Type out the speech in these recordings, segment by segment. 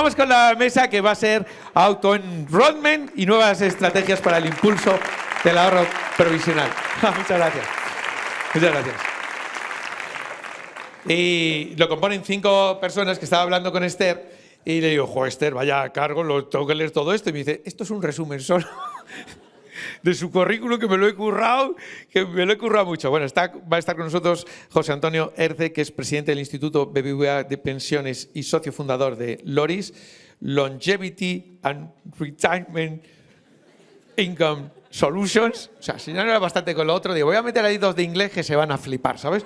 vamos con la mesa que va a ser auto-enrollment y nuevas estrategias para el impulso del ahorro provisional. Muchas gracias. Muchas gracias. Y lo componen 5 personas que estaba hablando con Esther y le digo, jo, Esther, vaya cargo, tengo que leer todo esto. Y me dice, esto es un resumen solo de su currículum que me lo he currado mucho. Bueno, va a estar con nosotros José Antonio Erce, que es presidente del Instituto BBVA de Pensiones y socio fundador de LORIS, Longevity and Retirement Income Solutions. O sea, si no era bastante con lo otro, digo, voy a meter ahí 2 de inglés que se van a flipar, ¿sabes?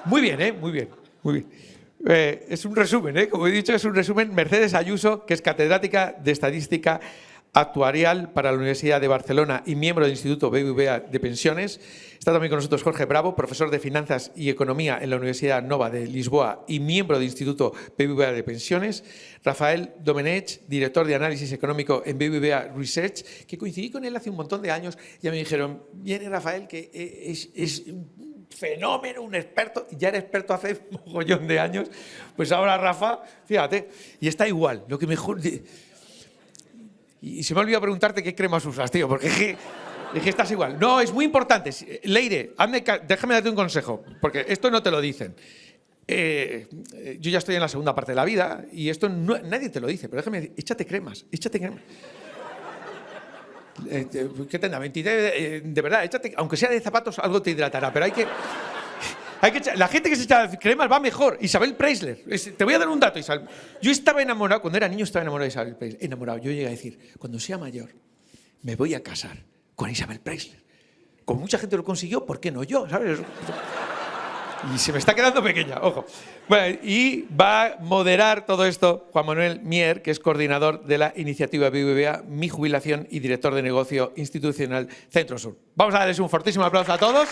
Muy bien, ¿eh? Muy bien, muy bien. Es un resumen, ¿eh? Como he dicho, es un resumen. Mercedes Ayuso, que es catedrática de Estadística Actuarial para la Universidad de Barcelona y miembro del Instituto BBVA de Pensiones. Está también con nosotros Jorge Bravo, profesor de Finanzas y Economía en la Universidad Nova de Lisboa y miembro del Instituto BBVA de Pensiones. Rafael Domenech, director de Análisis Económico en BBVA Research, que coincidí con él hace un montón de años. Ya me dijeron, viene Rafael, que es un fenómeno, un experto, ya era experto hace un mogollón de años. Pues ahora Rafa, fíjate, y está igual. Lo que mejor... Y se me ha olvidado preguntarte qué cremas usas, tío, porque es que estás igual. No, es muy importante. Leire, déjame darte un consejo, porque esto no te lo dicen. Yo ya estoy en la segunda parte de la vida y esto nadie te lo dice, pero déjame decir, échate cremas, échate cremas. ¿Qué tendrá? 23, de verdad, échate, aunque sea de zapatos, algo te hidratará, pero hay que la gente que se echa cremas va mejor. Isabel Preisler. Te voy a dar un dato, Isabel. Yo estaba enamorado, cuando era niño estaba enamorado de Isabel Preisler. Enamorado. Yo llegué a decir, cuando sea mayor, me voy a casar con Isabel Preisler. Como mucha gente lo consiguió, ¿por qué no yo? ¿Sabes? Y se me está quedando pequeña, ojo. Bueno, y va a moderar todo esto Juan Manuel Mier, que es coordinador de la iniciativa BBVA Mi Jubilación y director de negocio institucional Centro Sur. Vamos a darles un fortísimo aplauso a todos.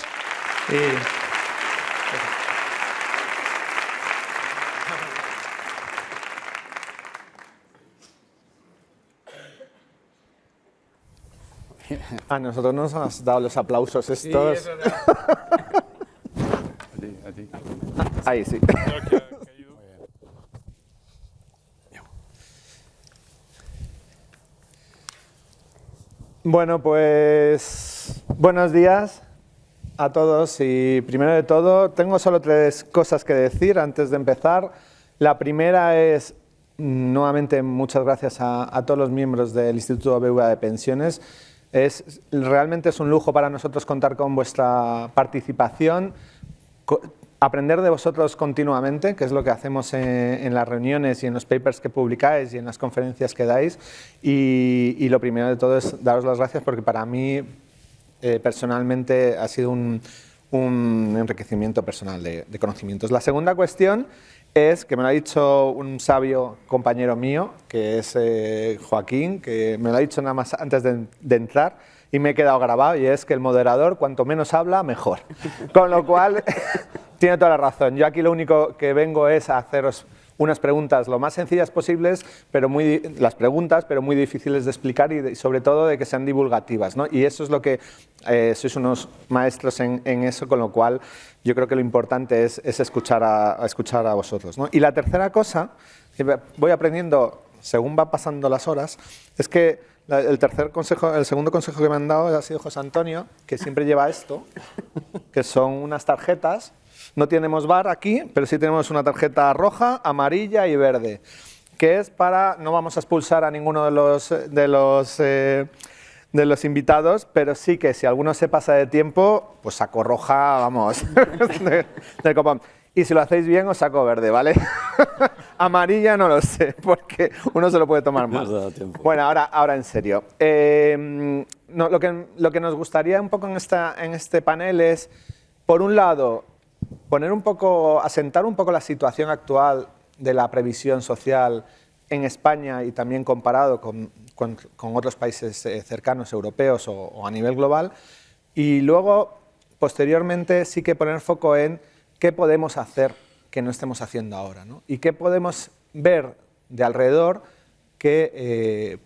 A nosotros nos has dado los aplausos estos. Sí, A ti. Ahí sí. Bueno, pues buenos días a todos y primero de todo tengo solo 3 cosas que decir antes de empezar. La primera es, nuevamente, muchas gracias a todos los miembros del Instituto BBVA de Pensiones. Realmente es un lujo para nosotros contar con vuestra participación, aprender de vosotros continuamente, que es lo que hacemos en las reuniones y en los papers que publicáis y en las conferencias que dais. Y lo primero de todo es daros las gracias porque para mí personalmente ha sido un enriquecimiento personal de conocimientos. La segunda cuestión es que me lo ha dicho un sabio compañero mío, que es Joaquín, que me lo ha dicho nada más antes de entrar y me he quedado grabado, y es que el moderador cuanto menos habla, mejor. Con lo cual, tiene toda la razón. Yo aquí lo único que vengo es a haceros unas preguntas lo más sencillas posibles, pero muy difíciles de explicar y sobre todo de que sean divulgativas, ¿no? Y eso es lo que sois unos maestros en eso, con lo cual yo creo que lo importante es escuchar a vosotros, ¿no? Y la tercera cosa, que voy aprendiendo según va pasando las horas, es que el segundo consejo que me han dado ha sido José Antonio, que siempre lleva esto, que son unas tarjetas. No tenemos bar aquí, pero sí tenemos una tarjeta roja, amarilla y verde, que es para, no vamos a expulsar a ninguno de los invitados, pero sí que si alguno se pasa de tiempo, pues saco roja, vamos, del copón. Y si lo hacéis bien, os saco verde, ¿vale? Amarilla no lo sé, porque uno se lo puede tomar más. Bueno, ahora en serio. No, lo que nos gustaría un poco en este panel es, por un lado, asentar un poco la situación actual de la previsión social en España y también comparado con otros países cercanos, europeos o a nivel global. Y luego, posteriormente, sí que poner foco en qué podemos hacer que no estemos haciendo ahora, ¿no? Y qué podemos ver de alrededor que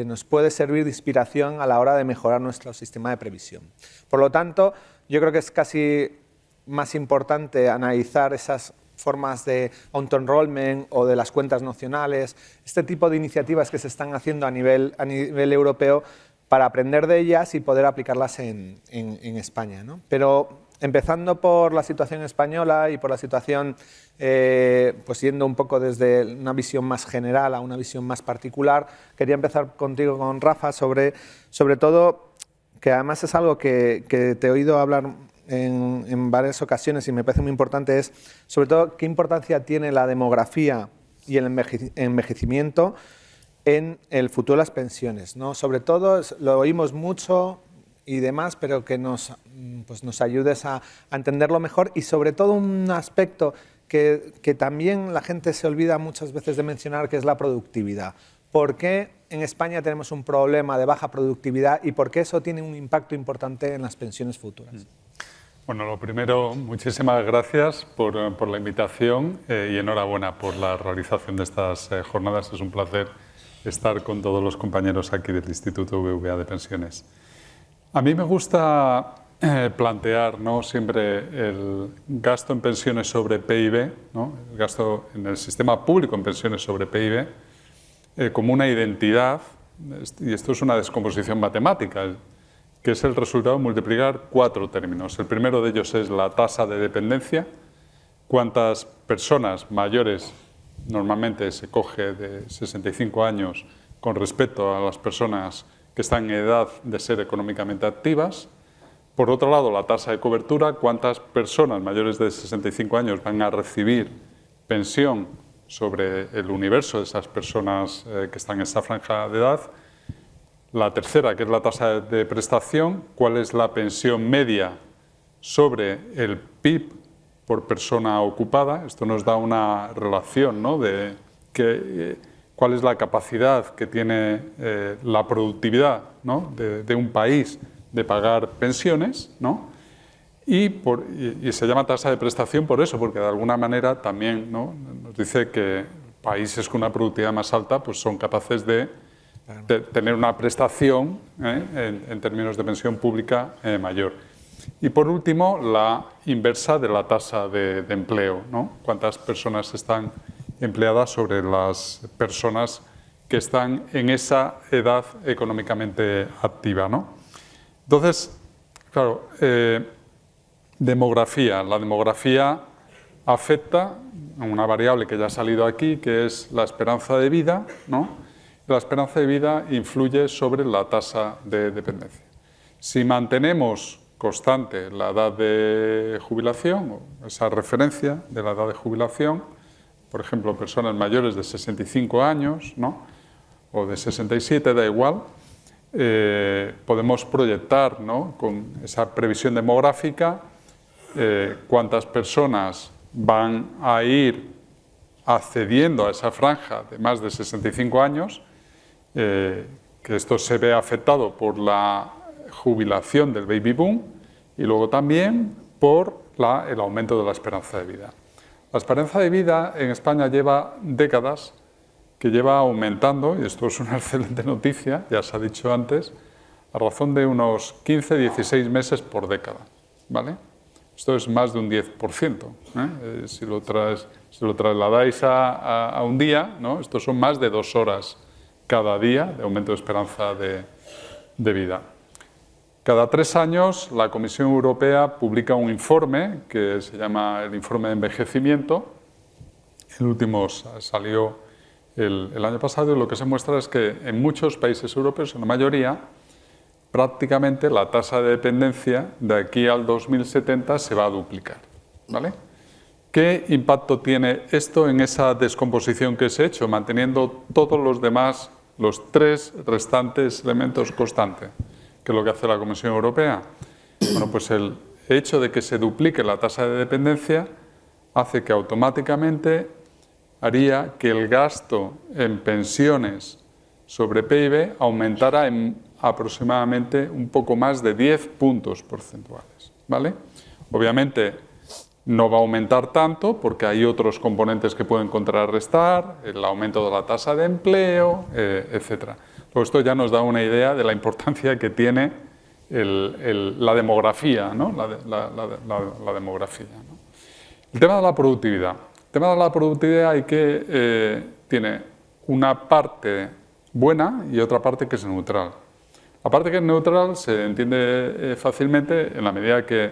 nos puede servir de inspiración a la hora de mejorar nuestro sistema de previsión. Por lo tanto, yo creo que es casi más importante analizar esas formas de auto-enrollment o de las cuentas nacionales, este tipo de iniciativas que se están haciendo a nivel europeo para aprender de ellas y poder aplicarlas en España, ¿no? Pero empezando por la situación española y por la situación, pues yendo un poco desde una visión más general a una visión más particular, quería empezar contigo, con Rafa, sobre todo, que además es algo que te he oído hablar en varias ocasiones y me parece muy importante, es sobre todo qué importancia tiene la demografía y el envejecimiento en el futuro de las pensiones, ¿no? Sobre todo, lo oímos mucho y demás, pero que nos ayudes a entenderlo mejor, y sobre todo un aspecto que también la gente se olvida muchas veces de mencionar, que es la productividad. ¿Por qué en España tenemos un problema de baja productividad y por qué eso tiene un impacto importante en las pensiones futuras? Bueno, lo primero, muchísimas gracias por la invitación y enhorabuena por la realización de estas jornadas. Es un placer estar con todos los compañeros aquí del Instituto BBVA de Pensiones. A mí me gusta plantear, ¿no?, siempre el gasto en pensiones sobre PIB, ¿no?, el gasto en el sistema público en pensiones sobre PIB, como una identidad, y esto es una descomposición matemática, que es el resultado de multiplicar 4 términos. El primero de ellos es la tasa de dependencia, cuántas personas mayores, normalmente se coge de 65 años con respecto a las personas que están en edad de ser económicamente activas. Por otro lado, la tasa de cobertura, cuántas personas mayores de 65 años van a recibir pensión sobre el universo de esas personas que están en esa franja de edad. La tercera, que es la tasa de prestación, cuál es la pensión media sobre el PIB por persona ocupada. Esto nos da una relación, ¿no?, de cuál es la capacidad que tiene la productividad, ¿no?, de un país de pagar pensiones, ¿no? Y se llama tasa de prestación por eso, porque de alguna manera también, ¿no?, nos dice que países con una productividad más alta pues son capaces de tener una prestación en términos de pensión pública mayor. Y por último, la inversa de la tasa de empleo, ¿no? Cuántas personas están empleadas sobre las personas que están en esa edad económicamente activa, ¿no? Entonces, claro, demografía. La demografía afecta a una variable que ya ha salido aquí, que es la esperanza de vida, ¿no? La esperanza de vida influye sobre la tasa de dependencia. Si mantenemos constante la edad de jubilación, o esa referencia de la edad de jubilación, por ejemplo, personas mayores de 65 años, ¿no?, o de 67, da igual, podemos proyectar, ¿no?, con esa previsión demográfica cuántas personas van a ir accediendo a esa franja de más de 65 años, que esto se ve afectado por la jubilación del baby boom y luego también por el aumento de la esperanza de vida. La esperanza de vida en España lleva décadas que lleva aumentando, y esto es una excelente noticia, ya se ha dicho antes, a razón de unos 15-16 meses por década, ¿vale? Esto es más de un 10%, ¿eh? Si lo trasladáis a un día, ¿no?, estos son más de 2 horas cada día de aumento de esperanza de vida. Cada 3 años la Comisión Europea publica un informe que se llama el informe de envejecimiento. El último salió el año pasado y lo que se muestra es que en muchos países europeos, en la mayoría, prácticamente la tasa de dependencia de aquí al 2070 se va a duplicar, ¿vale? ¿Qué impacto tiene esto en esa descomposición que se ha hecho, manteniendo todos los demás, los 3 restantes elementos constantes? ¿Qué es lo que hace la Comisión Europea? Bueno, pues el hecho de que se duplique la tasa de dependencia hace que automáticamente haría que el gasto en pensiones sobre PIB aumentara en aproximadamente un poco más de 10 puntos porcentuales, ¿vale? Obviamente no va a aumentar tanto porque hay otros componentes que pueden contrarrestar, el aumento de la tasa de empleo, etc. Pero esto ya nos da una idea de la importancia que tiene la demografía, ¿no? La demografía, ¿no? El tema de la productividad. El tema de la productividad tiene una parte buena y otra parte que es neutral. La parte que es neutral se entiende fácilmente en la medida que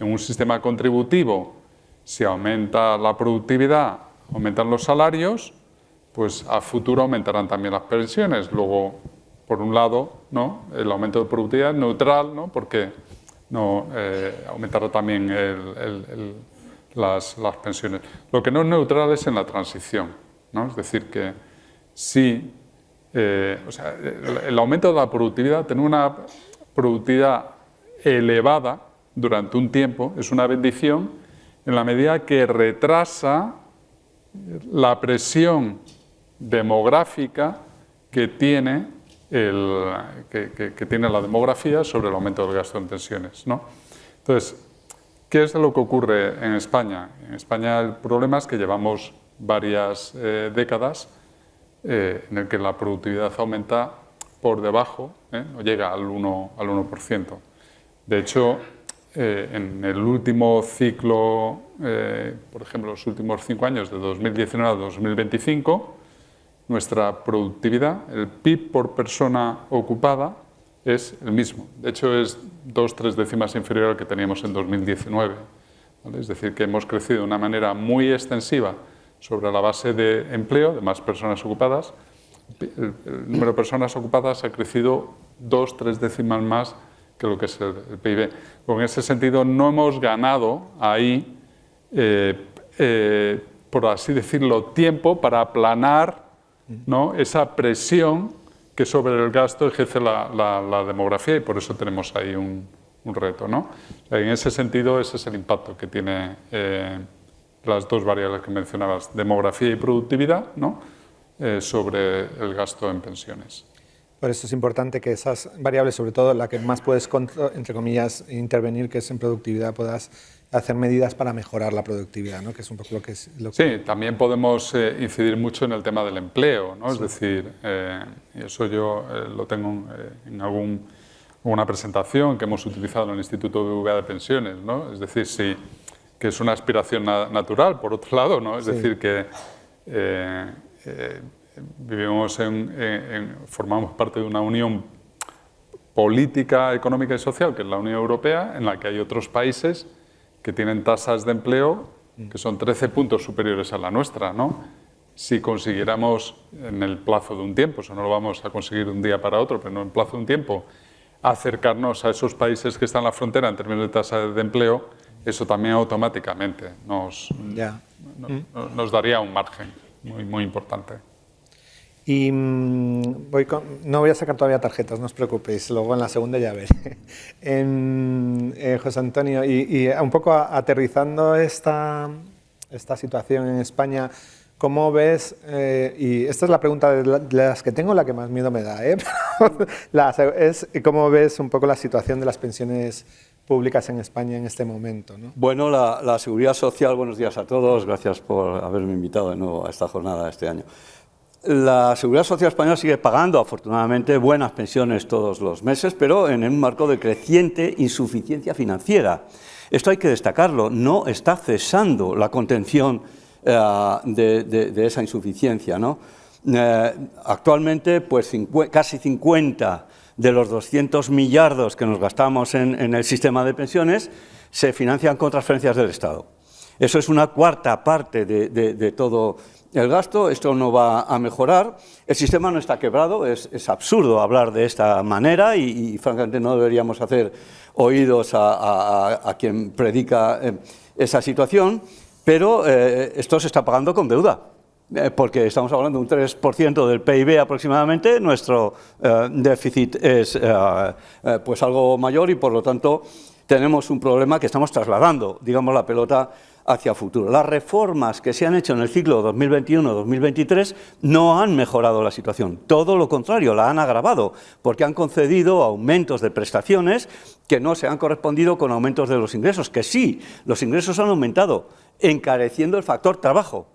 en un sistema contributivo, si aumenta la productividad, aumentan los salarios, pues a futuro aumentarán también las pensiones. Luego, por un lado, ¿no?, el aumento de productividad es neutral, ¿no?, porque no aumentará también las pensiones. Lo que no es neutral es en la transición, ¿no? Es decir, que si el aumento de la productividad, tener una productividad elevada durante un tiempo es una bendición en la medida que retrasa la presión demográfica que tiene tiene la demografía sobre el aumento del gasto en pensiones, ¿no? Entonces, ¿qué es lo que ocurre en España? En España el problema es que llevamos varias décadas en el que la productividad aumenta por debajo, no llega al 1%. De hecho, en el último ciclo, por ejemplo, los últimos 5 años, de 2019 a 2025, nuestra productividad, el PIB por persona ocupada, es el mismo. De hecho, es 2-3 décimas inferior al que teníamos en 2019. ¿Vale? Es decir, que hemos crecido de una manera muy extensiva sobre la base de empleo, de más personas ocupadas. El número de personas ocupadas ha crecido 2-3 décimas más que lo que es el PIB. En ese sentido, no hemos ganado ahí, por así decirlo, tiempo para aplanar, ¿no?, esa presión que sobre el gasto ejerce la demografía, y por eso tenemos ahí un reto, ¿no? En ese sentido, ese es el impacto que tiene las dos variables que mencionabas, demografía y productividad, ¿no?, sobre el gasto en pensiones. Por eso es importante que esas variables, sobre todo la que más puedes, entre comillas, intervenir, que es en productividad, puedas hacer medidas para mejorar la productividad, ¿no?, que es un poco lo que es... Sí, también podemos incidir mucho en el tema del empleo, ¿no? Sí. Es decir, y eso yo lo tengo en alguna presentación que hemos utilizado en el Instituto BBVA de Pensiones, ¿no? Es decir, sí, que es una aspiración natural, por otro lado, ¿no? Es decir, que vivimos formamos parte de una unión política, económica y social, que es la Unión Europea, en la que hay otros países que tienen tasas de empleo que son 13 puntos superiores a la nuestra, ¿no? Si consiguiéramos en el plazo de un tiempo, eso no lo vamos a conseguir de un día para otro, pero en el plazo de un tiempo, acercarnos a esos países que están en la frontera en términos de tasa de empleo, eso también automáticamente nos daría un margen muy importante. Y no voy a sacar todavía tarjetas, no os preocupéis, luego en la segunda ya veré. José Antonio, y un poco aterrizando esta situación en España, ¿cómo ves, y esta es la pregunta de las que tengo la que más miedo me da, es cómo ves un poco la situación de las pensiones públicas en España en este momento, ¿no? Bueno, la Seguridad Social, buenos días a todos, gracias por haberme invitado de nuevo a esta jornada este año. La Seguridad Social española sigue pagando, afortunadamente, buenas pensiones todos los meses, pero en un marco de creciente insuficiencia financiera. Esto hay que destacarlo, no está cesando la contención de esa insuficiencia, ¿no? Actualmente, pues casi 50 de los 200 millardos que nos gastamos en el sistema de pensiones se financian con transferencias del Estado. Eso es una cuarta parte de todo el gasto. Esto no va a mejorar. El sistema no está quebrado, es absurdo hablar de esta manera y francamente no deberíamos hacer oídos a quien predica esa situación, pero esto se está pagando con deuda. Porque estamos hablando de un 3% del PIB aproximadamente, nuestro déficit es pues algo mayor y por lo tanto tenemos un problema que estamos trasladando, digamos, la pelota hacia futuro. Las reformas que se han hecho en el ciclo 2021-2023 no han mejorado la situación, todo lo contrario, la han agravado, porque han concedido aumentos de prestaciones que no se han correspondido con aumentos de los ingresos, que sí, los ingresos han aumentado, encareciendo el factor trabajo.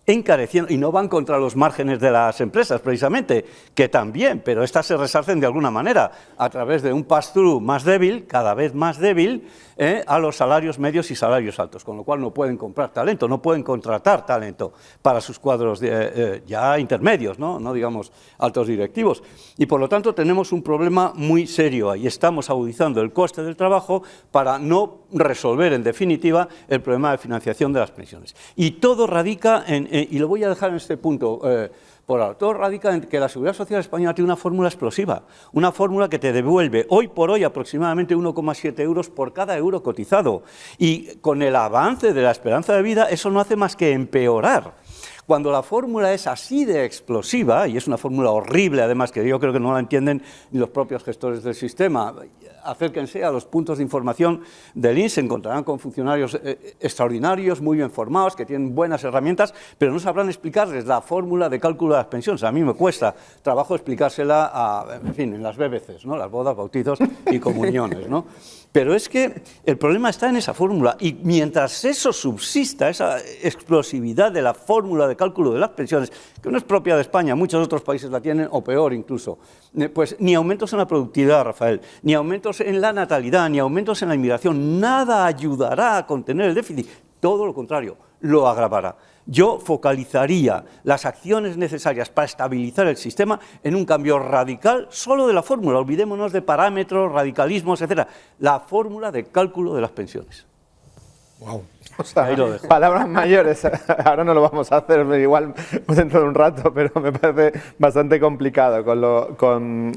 encareciendo, y no van contra los márgenes de las empresas precisamente, que también, pero estas se resarcen de alguna manera, a través de un pass-through más débil, cada vez más débil, a los salarios medios y salarios altos, con lo cual no pueden comprar talento, no pueden contratar talento para sus cuadros ya intermedios, no digamos altos directivos. Y por lo tanto tenemos un problema muy serio ahí, estamos agudizando el coste del trabajo para no resolver en definitiva el problema de financiación de las pensiones. Y todo radica y lo voy a dejar en este punto por ahora, todo radica en que la Seguridad Social Española tiene una fórmula explosiva, una fórmula que te devuelve hoy por hoy aproximadamente 1,7 euros por cada euro cotizado. Y con el avance de la esperanza de vida eso no hace más que empeorar. Cuando la fórmula es así de explosiva, y es una fórmula horrible además, que yo creo que no la entienden ni los propios gestores del sistema, acérquense a los puntos de información del INS, se encontrarán con funcionarios extraordinarios, muy bien formados, que tienen buenas herramientas, pero no sabrán explicarles la fórmula de cálculo de las pensiones. A mí me cuesta trabajo explicársela en las BBCs, ¿no? Las bodas, bautizos y comuniones, ¿no? Pero es que el problema está en esa fórmula, y mientras eso subsista, esa explosividad de la fórmula de cálculo de las pensiones, que no es propia de España, muchos otros países la tienen, o peor incluso, pues ni aumentos en la productividad, Rafael, ni aumentos en la natalidad, ni aumentos en la inmigración, nada ayudará a contener el déficit, todo lo contrario, lo agravará. Yo focalizaría las acciones necesarias para estabilizar el sistema en un cambio radical solo de la fórmula, olvidémonos de parámetros, radicalismos, etc. La fórmula de cálculo de las pensiones. Wow. O sea, ahí lo dejo. Palabras mayores, ahora no lo vamos a hacer igual dentro de un rato, pero me parece bastante complicado con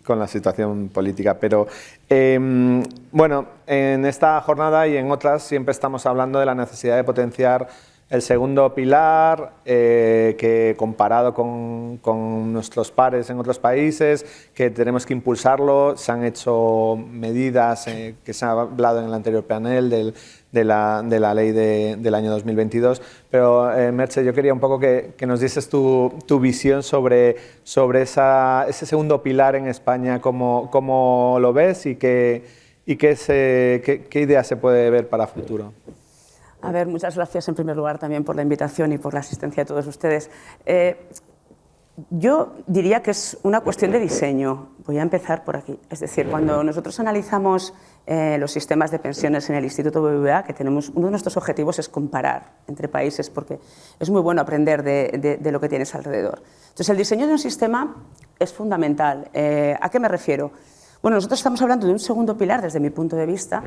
la situación política. Pero bueno, en esta jornada y en otras siempre estamos hablando de la necesidad de potenciar el segundo pilar, que comparado con nuestros pares en otros países, que tenemos que impulsarlo. Se han hecho medidas que se ha hablado en el anterior panel de la ley del año 2022. Pero, Merche, yo quería un poco que nos dieses tu visión sobre ese segundo pilar en España, cómo lo ves y qué idea se puede ver para futuro. A ver, muchas gracias en primer lugar también por la invitación y por la asistencia de todos ustedes. Yo diría que es una cuestión de diseño. Voy a empezar por aquí. Es decir, cuando nosotros analizamos los sistemas de pensiones en el Instituto BBVA, que tenemos, uno de nuestros objetivos es comparar entre países, porque es muy bueno aprender de lo que tienes alrededor. Entonces, el diseño de un sistema es fundamental. ¿A qué me refiero? Bueno, nosotros estamos hablando de un segundo pilar desde mi punto de vista,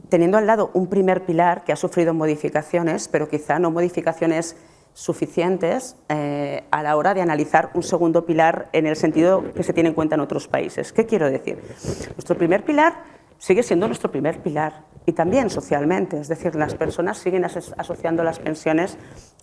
teniendo al lado un primer pilar que ha sufrido modificaciones, pero quizá no modificaciones suficientes a la hora de analizar un segundo pilar en el sentido que se tiene en cuenta en otros países. ¿Qué quiero decir? Nuestro primer pilar sigue siendo nuestro primer pilar, y también socialmente, es decir, las personas siguen asociando las pensiones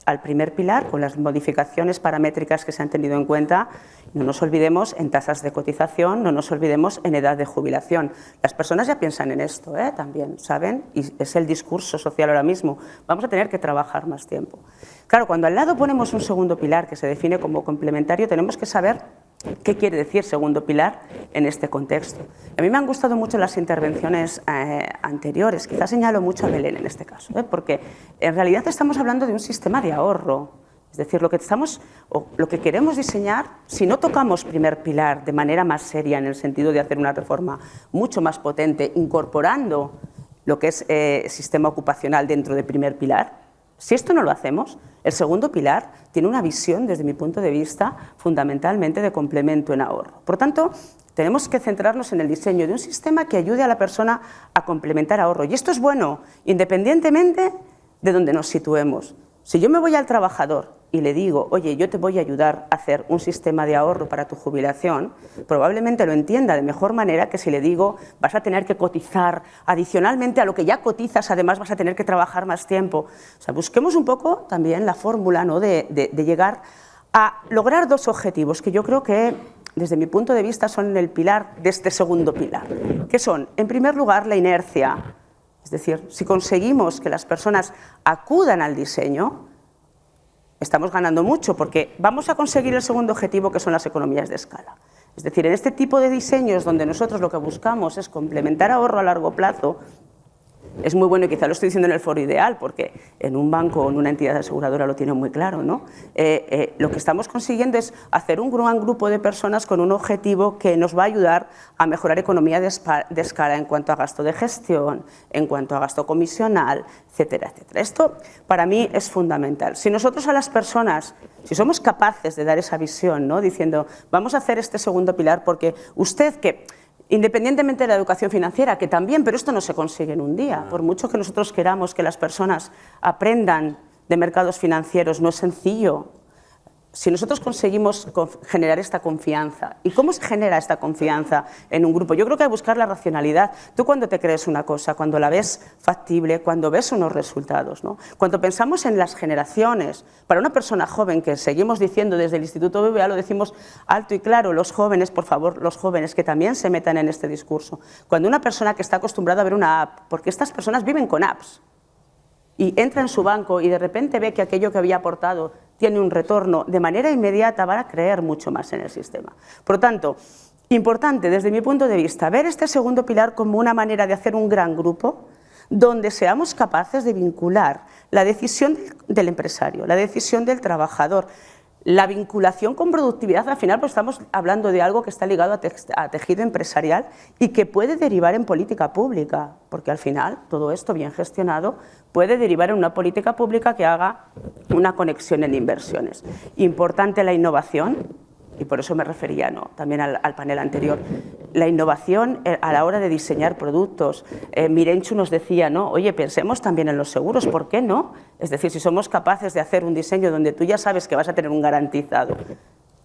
al primer pilar con las modificaciones paramétricas que se han tenido en cuenta. No nos olvidemos en tasas de cotización, no nos olvidemos en edad de jubilación. Las personas ya piensan en esto también, ¿saben? Y es el discurso social ahora mismo. Vamos a tener que trabajar más tiempo. Claro, cuando al lado ponemos un segundo pilar que se define como complementario, tenemos que saber qué quiere decir segundo pilar en este contexto. A mí me han gustado mucho las intervenciones anteriores, quizás señalo mucho a Belén en este caso, porque en realidad estamos hablando de un sistema de ahorro. Es decir, lo que queremos diseñar, si no tocamos primer pilar de manera más seria en el sentido de hacer una reforma mucho más potente, incorporando lo que es sistema ocupacional dentro de primer pilar, si esto no lo hacemos, el segundo pilar tiene una visión, desde mi punto de vista, fundamentalmente de complemento en ahorro. Por tanto, tenemos que centrarnos en el diseño de un sistema que ayude a la persona a complementar ahorro. Y esto es bueno, independientemente de donde nos situemos. Si yo me voy al trabajador y le digo, oye, yo te voy a ayudar a hacer un sistema de ahorro para tu jubilación, probablemente lo entienda de mejor manera que si le digo, vas a tener que cotizar adicionalmente a lo que ya cotizas, además vas a tener que trabajar más tiempo. O sea, busquemos un poco también la fórmula, ¿no?, de llegar a lograr dos objetivos que yo creo que, desde mi punto de vista, son el pilar de este segundo pilar, que son, en primer lugar, la inercia. Es decir, si conseguimos que las personas acudan al diseño, estamos ganando mucho, porque vamos a conseguir el segundo objetivo, que son las economías de escala. Es decir, en este tipo de diseños donde nosotros lo que buscamos es complementar ahorro a largo plazo, es muy bueno, y quizá lo estoy diciendo en el foro ideal, porque en un banco o en una entidad aseguradora lo tienen muy claro, ¿no? Lo que estamos consiguiendo es hacer un gran grupo de personas con un objetivo que nos va a ayudar a mejorar economía de escala en cuanto a gasto de gestión, en cuanto a gasto comisional, etcétera, etcétera. Esto para mí es fundamental. Si nosotros a las personas, si somos capaces de dar esa visión, ¿no? Diciendo, vamos a hacer este segundo pilar porque usted que, independientemente de la educación financiera, que también, pero esto no se consigue en un día, por mucho que nosotros queramos que las personas aprendan de mercados financieros, no es sencillo. Si nosotros conseguimos generar esta confianza, ¿y cómo se genera esta confianza en un grupo? Yo creo que hay que buscar la racionalidad. Tú cuando te crees una cosa, cuando la ves factible, cuando ves unos resultados, ¿no? Cuando pensamos en las generaciones, para una persona joven, que seguimos diciendo desde el Instituto BBVA, lo decimos alto y claro, los jóvenes, por favor, los jóvenes que también se metan en este discurso. Cuando una persona que está acostumbrada a ver una app, porque estas personas viven con apps, y entra en su banco y de repente ve que aquello que había aportado tiene un retorno de manera inmediata, van a creer mucho más en el sistema. Por lo tanto, importante desde mi punto de vista, ver este segundo pilar como una manera de hacer un gran grupo donde seamos capaces de vincular la decisión del empresario, la decisión del trabajador, la vinculación con productividad. Al final pues estamos hablando de algo que está ligado a tejido empresarial y que puede derivar en política pública, porque al final todo esto bien gestionado puede derivar en una política pública que haga una conexión en inversiones. Importante la innovación, y por eso me refería también al panel anterior, la innovación a la hora de diseñar productos. Mirenchu nos decía, ¿no? Oye, pensemos también en los seguros, ¿por qué no? Es decir, si somos capaces de hacer un diseño donde tú ya sabes que vas a tener un garantizado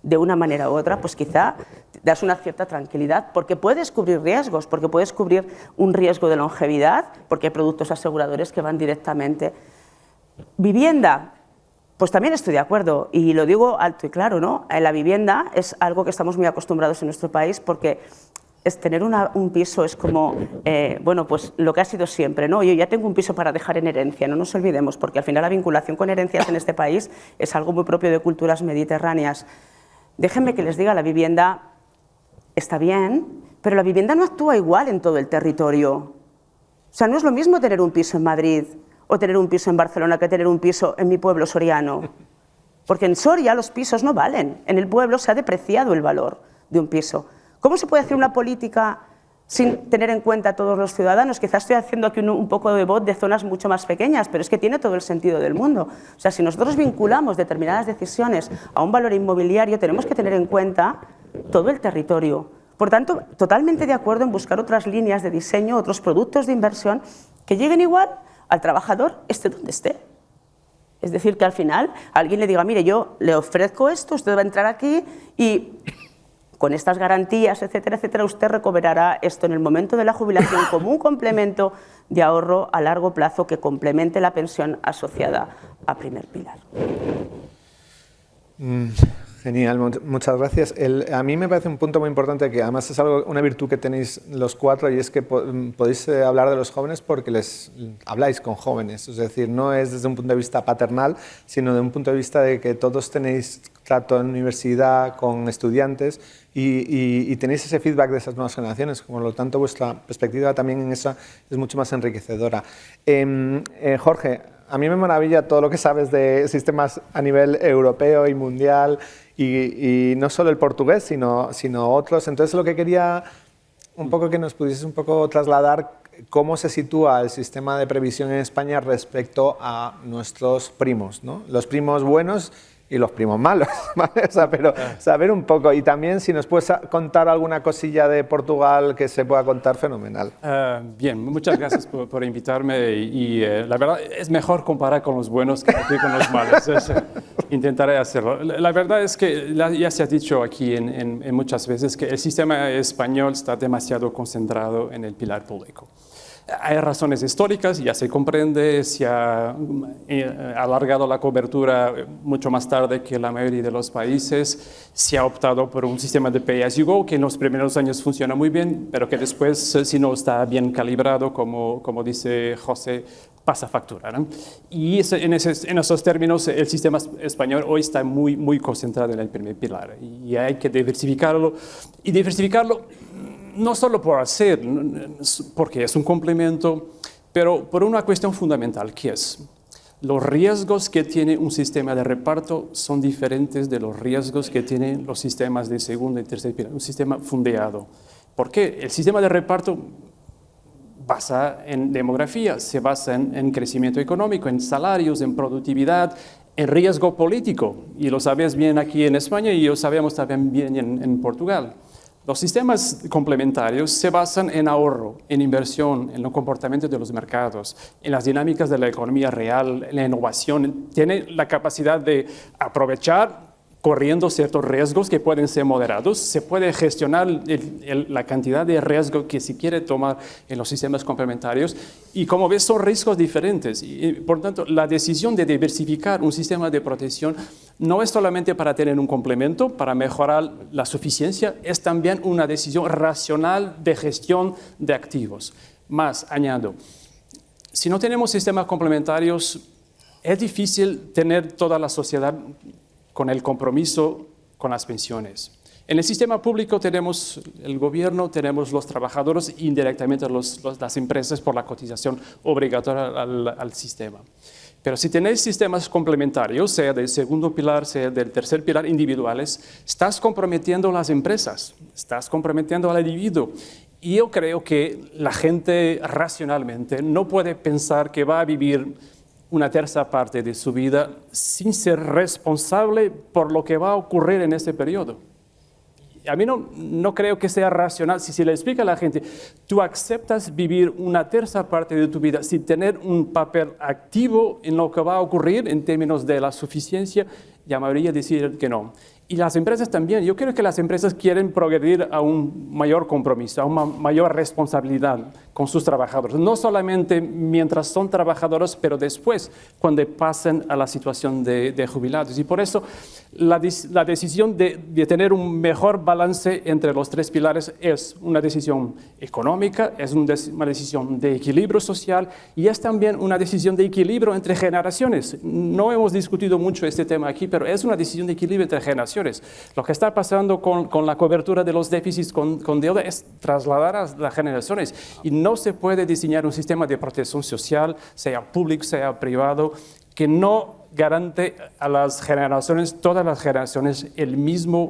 de una manera u otra, pues quizá das una cierta tranquilidad, porque puedes cubrir riesgos, porque puedes cubrir un riesgo de longevidad, porque hay productos aseguradores que van directamente. Vivienda. Pues también estoy de acuerdo, y lo digo alto y claro, ¿no? La vivienda es algo que estamos muy acostumbrados en nuestro país, porque tener un piso es como, bueno, pues lo que ha sido siempre, ¿no? Yo ya tengo un piso para dejar en herencia, no nos olvidemos, porque al final la vinculación con herencias en este país es algo muy propio de culturas mediterráneas. Déjenme que les diga, la vivienda está bien, pero la vivienda no actúa igual en todo el territorio. O sea, no es lo mismo tener un piso en Madrid o tener un piso en Barcelona que tener un piso en mi pueblo soriano. Porque en Soria los pisos no valen. En el pueblo se ha depreciado el valor de un piso. ¿Cómo se puede hacer una política sin tener en cuenta a todos los ciudadanos? Quizás estoy haciendo aquí un poco de voz de zonas mucho más pequeñas, pero es que tiene todo el sentido del mundo. O sea, si nosotros vinculamos determinadas decisiones a un valor inmobiliario, tenemos que tener en cuenta todo el territorio. Por tanto, totalmente de acuerdo en buscar otras líneas de diseño, otros productos de inversión que lleguen igual al trabajador esté donde esté. Es decir, que al final alguien le diga, mire, yo le ofrezco esto, usted va a entrar aquí y con estas garantías, etcétera, etcétera, usted recobrará esto en el momento de la jubilación como un complemento de ahorro a largo plazo que complemente la pensión asociada a primer pilar. Genial, muchas gracias. A mí me parece un punto muy importante, que además es una virtud que tenéis los cuatro, y es que podéis hablar de los jóvenes porque les habláis con jóvenes. Es decir, no es desde un punto de vista paternal, sino desde un punto de vista de que todos tenéis trato en universidad con estudiantes y tenéis ese feedback de esas nuevas generaciones. Por lo tanto, vuestra perspectiva también en eso es mucho más enriquecedora. Jorge, a mí me maravilla todo lo que sabes de sistemas a nivel europeo y mundial, y no solo el portugués, sino otros. Entonces, lo que quería un poco que nos pudieses un poco trasladar cómo se sitúa el sistema de previsión en España respecto a nuestros primos, ¿no? Los primos buenos y los primos malos, ¿vale? O sea, pero saber un poco, y también si nos puedes contar alguna cosilla de Portugal que se pueda contar, fenomenal. Bien, muchas gracias por invitarme, y la verdad es mejor comparar con los buenos que con los malos. Intentaré hacerlo. La verdad es que ya se ha dicho aquí en muchas veces que el sistema español está demasiado concentrado en el pilar público. Hay razones históricas, ya se comprende, se ha alargado la cobertura mucho más tarde que la mayoría de los países, se ha optado por un sistema de pay as you go que en los primeros años funciona muy bien, pero que después, si no está bien calibrado, como dice José, pasa factura, ¿no? Y en esos términos el sistema español hoy está muy concentrado en el primer pilar, y hay que diversificarlo, no solo por hacer, porque es un complemento, pero por una cuestión fundamental, que es, los riesgos que tiene un sistema de reparto son diferentes de los riesgos que tienen los sistemas de segundo y tercer pilar, un sistema fondeado. ¿Por qué? El sistema de reparto basa en demografía, se basa en crecimiento económico, en salarios, en productividad, en riesgo político. Y lo sabes bien aquí en España y lo sabemos también bien en Portugal. Los sistemas complementarios se basan en ahorro, en inversión, en el comportamiento de los mercados, en las dinámicas de la economía real, en la innovación. Tiene la capacidad de aprovechar corriendo ciertos riesgos que pueden ser moderados. Se puede gestionar la cantidad de riesgo que se quiere tomar en los sistemas complementarios y, como ves, son riesgos diferentes. Y, por tanto, la decisión de diversificar un sistema de protección no es solamente para tener un complemento, para mejorar la suficiencia, es también una decisión racional de gestión de activos. Más, añado, si no tenemos sistemas complementarios, es difícil tener toda la sociedad con el compromiso con las pensiones. En el sistema público tenemos el gobierno, tenemos los trabajadores, indirectamente las empresas por la cotización obligatoria al sistema. Pero si tenéis sistemas complementarios, sea del segundo pilar, sea del tercer pilar individuales, estás comprometiendo a las empresas, estás comprometiendo al individuo. Y yo creo que la gente racionalmente no puede pensar que va a vivir una tercera parte de su vida sin ser responsable por lo que va a ocurrir en ese periodo. A mí no creo que sea racional. Si se le explica a la gente, tú aceptas vivir una tercera parte de tu vida sin tener un papel activo en lo que va a ocurrir en términos de la suficiencia, llamaría a decir que no. Y las empresas también. Yo creo que las empresas quieren progredir a un mayor compromiso, a una mayor responsabilidad con sus trabajadores. No solamente mientras son trabajadores, pero después, cuando pasen a la situación de jubilados. Y por eso la decisión de tener un mejor balance entre los tres pilares es una decisión económica, es una decisión de equilibrio social y es también una decisión de equilibrio entre generaciones. No hemos discutido mucho este tema aquí, pero es una decisión de equilibrio entre generaciones. Lo que está pasando con la cobertura de los déficits con deuda es trasladar a las generaciones y no se puede diseñar un sistema de protección social, sea público, sea privado, que no garante a las generaciones, todas las generaciones,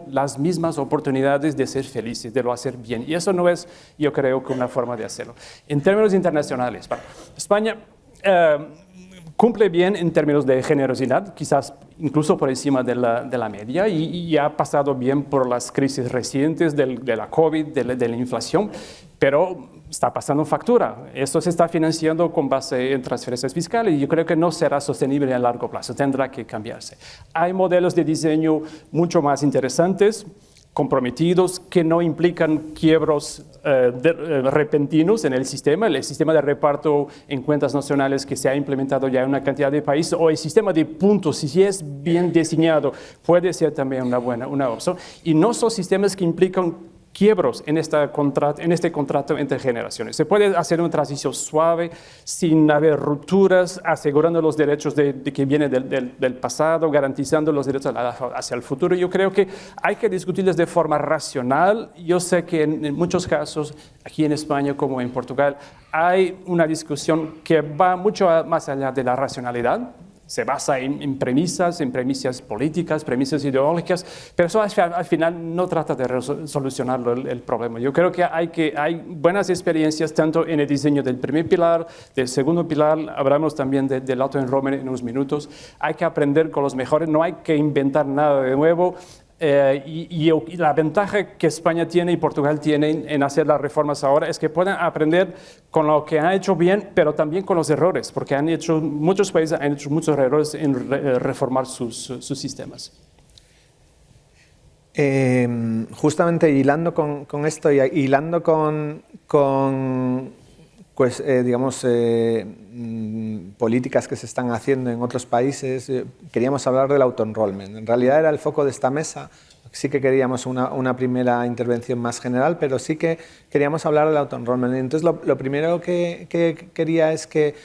las mismas oportunidades de ser felices, de lo hacer bien. Y eso no es, yo creo, que una forma de hacerlo. En términos internacionales, España cumple bien en términos de generosidad, quizás incluso por encima de la media, y ha pasado bien por las crisis recientes de la COVID, de la inflación, pero está pasando factura. Esto se está financiando con base en transferencias fiscales y yo creo que no será sostenible a largo plazo, tendrá que cambiarse. Hay modelos de diseño mucho más interesantes, comprometidos, que no implican quiebros repentinos en el sistema de reparto en cuentas nacionales que se ha implementado ya en una cantidad de países, o el sistema de puntos, si es bien diseñado, puede ser también una opción. Y no son sistemas que implican quiebros en este contrato entre generaciones. Se puede hacer una transición suave, sin haber rupturas, asegurando los derechos que vienen del pasado, garantizando los derechos hacia el futuro. Yo creo que hay que discutirles de forma racional. Yo sé que en muchos casos, aquí en España como en Portugal, hay una discusión que va mucho más allá de la racionalidad. Se basa en premisas políticas, premisas ideológicas, pero eso al final no trata de solucionar el problema. Yo creo que hay buenas experiencias tanto en el diseño del primer pilar, del segundo pilar, hablamos también del auto-enrollment en unos minutos. Hay que aprender con los mejores, no hay que inventar nada de nuevo. Y la ventaja que España tiene y Portugal tienen en hacer las reformas ahora es que pueden aprender con lo que han hecho bien, pero también con los errores, porque muchos países han hecho muchos errores en reformar sus sistemas. Justamente hilando con esto y hilando con políticas que se están haciendo en otros países, queríamos hablar del auto-enrollment. En realidad era el foco de esta mesa. Sí que queríamos una primera intervención más general, pero sí que queríamos hablar del auto-enrollment. Entonces, lo primero que quería es que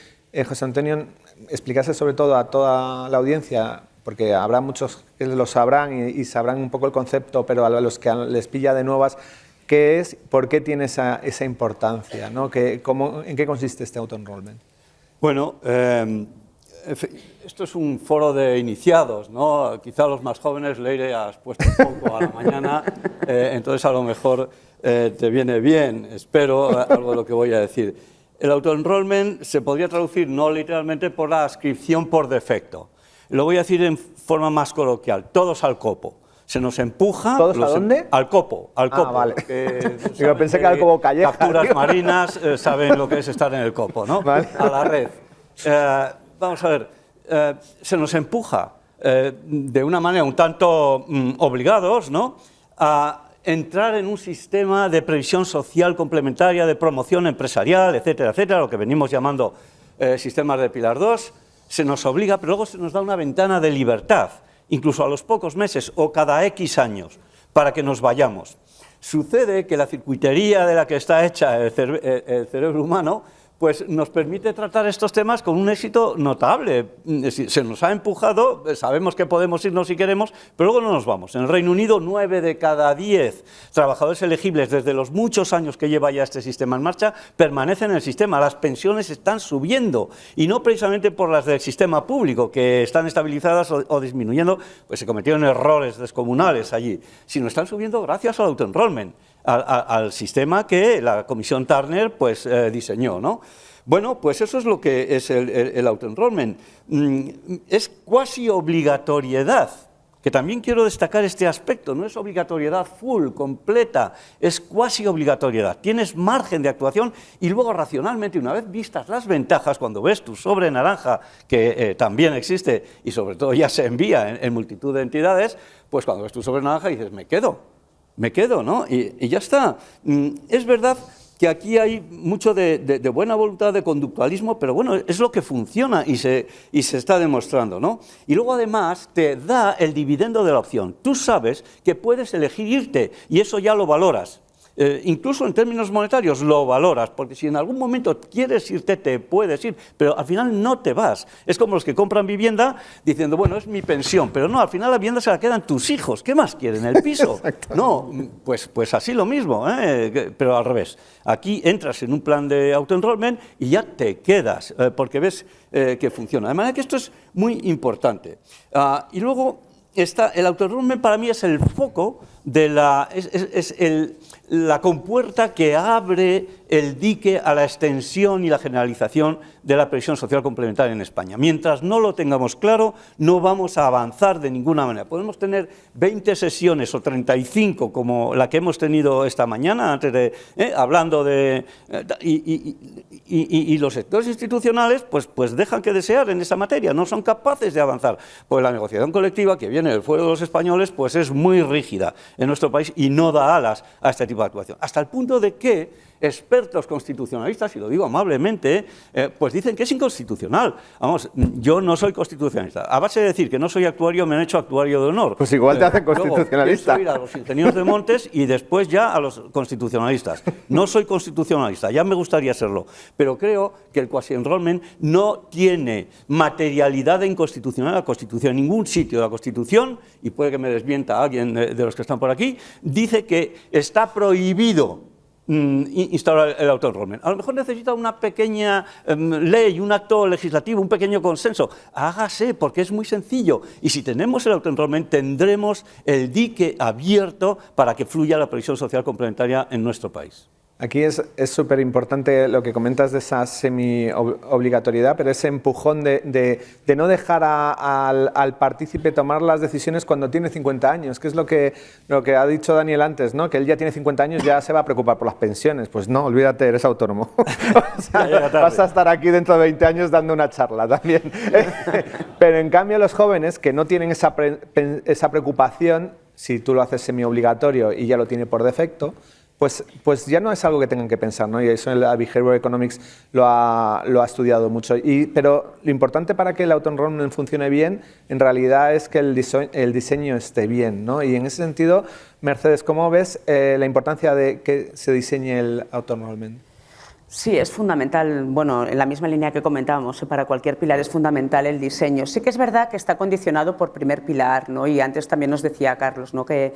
José Antonio explicase sobre todo a toda la audiencia, porque habrá muchos que lo sabrán y sabrán un poco el concepto, pero a los que les pilla de nuevas, ¿qué es? ¿Por qué tiene esa importancia? ¿No? ¿En qué consiste este auto-enrollment? Bueno, esto es un foro de iniciados, ¿no? Quizá a los más jóvenes le has puesto un poco a la mañana, entonces a lo mejor te viene bien, espero, algo de lo que voy a decir. El autoenrollment se podría traducir no literalmente por la adscripción por defecto. Lo voy a decir en forma más coloquial, todos al copo. Se nos empuja... ¿Todos a dónde? Al copo, al copo. Vale. Yo pensé que era como Calleja. Capturas marinas saben lo que es estar en el copo, ¿no? Vale. A la red. Vamos a ver, se nos empuja de una manera un tanto obligados, ¿no?, a entrar en un sistema de previsión social complementaria, de promoción empresarial, etcétera, etcétera, lo que venimos llamando sistemas de Pilar 2, se nos obliga, pero luego se nos da una ventana de libertad, incluso a los pocos meses o cada X años, para que nos vayamos. Sucede que la circuitería de la que está hecha el cerebro humano, pues nos permite tratar estos temas con un éxito notable. Se nos ha empujado, sabemos que podemos irnos si queremos, pero luego no nos vamos. En el Reino Unido, 9 de cada 10 trabajadores elegibles, desde los muchos años que lleva ya este sistema en marcha, permanecen en el sistema. Las pensiones están subiendo, y no precisamente por las del sistema público, que están estabilizadas o disminuyendo, pues se cometieron errores descomunales allí, sino están subiendo gracias al autoenrollment, al sistema que la Comisión Turner pues, diseñó, ¿no? Bueno, pues eso es lo que es el autoenrollment. Es cuasi obligatoriedad, que también quiero destacar este aspecto, no es obligatoriedad full, completa, es cuasi obligatoriedad. Tienes margen de actuación y luego racionalmente, una vez vistas las ventajas, cuando ves tu sobre naranja, que también existe y sobre todo ya se envía en multitud de entidades, pues cuando ves tu sobre naranja dices, me quedo, ¿no? Y ya está. Es verdad que aquí hay mucho de buena voluntad, de conductualismo, pero bueno, es lo que funciona y se está demostrando, ¿no? Y luego además te da el dividendo de la opción. Tú sabes que puedes elegir irte y eso ya lo valoras. Incluso en términos monetarios lo valoras, porque si en algún momento quieres irte, te puedes ir, pero al final no te vas. Es como los que compran vivienda diciendo, bueno, es mi pensión, pero no, al final la vivienda se la quedan tus hijos. ¿Qué más quieren? ¿El piso? No, pues así lo mismo, pero al revés. Aquí entras en un plan de autoenrollment y ya te quedas, porque ves que funciona. De manera que esto es muy importante. Y luego el autoenrollment para mí es el foco de la compuerta que abre el dique a la extensión y la generalización de la previsión social complementaria en España. Mientras no lo tengamos claro, no vamos a avanzar de ninguna manera. Podemos tener 20 sesiones o 35 como la que hemos tenido esta mañana, antes de hablando de... Y los sectores institucionales pues dejan que desear en esa materia, no son capaces de avanzar. Pues la negociación colectiva que viene del fuero de los españoles pues es muy rígida en nuestro país y no da alas a este tipo de actuación. Hasta el punto de que expertos constitucionalistas, y lo digo amablemente, pues dicen que es inconstitucional. Vamos, yo no soy constitucionalista. A base de decir que no soy actuario, me han hecho actuario de honor. Pues igual te hacen constitucionalista. Luego, ir a los ingenieros de Montes y después ya a los constitucionalistas. No soy constitucionalista, ya me gustaría serlo, pero creo que el quasi-enrollment no tiene materialidad de inconstitucional en la Constitución. En ningún sitio de la Constitución, y puede que me desmienta alguien de los que están por aquí, dice que está prohibido instaurar el autoenrollment. A lo mejor necesita una pequeña ley, un acto legislativo, un pequeño consenso. Hágase, porque es muy sencillo. Y si tenemos el autoenrollment, tendremos el dique abierto para que fluya la previsión social complementaria en nuestro país. Aquí es súper importante lo que comentas de esa semi-obligatoriedad, pero ese empujón de no dejar al partícipe tomar las decisiones cuando tiene 50 años, que es lo que ha dicho Daniel antes, ¿no? Que él ya tiene 50 años, ya se va a preocupar por las pensiones. Pues no, olvídate, eres autónomo. O sea, vas a estar aquí dentro de 20 años dando una charla también. Pero en cambio los jóvenes que no tienen esa preocupación, si tú lo haces semi-obligatorio y ya lo tiene por defecto, pues ya no es algo que tengan que pensar, ¿no? Y eso la Behavioral Economics lo ha estudiado mucho. Pero lo importante para que el autoenrollment funcione bien, en realidad es que el diseño esté bien, ¿no? Y en ese sentido, Mercedes, ¿cómo ves la importancia de que se diseñe el autoenrollment? Sí, es fundamental, bueno, en la misma línea que comentábamos, para cualquier pilar es fundamental el diseño. Sí que es verdad que está condicionado por primer pilar, ¿no? Y antes también nos decía Carlos, ¿no? que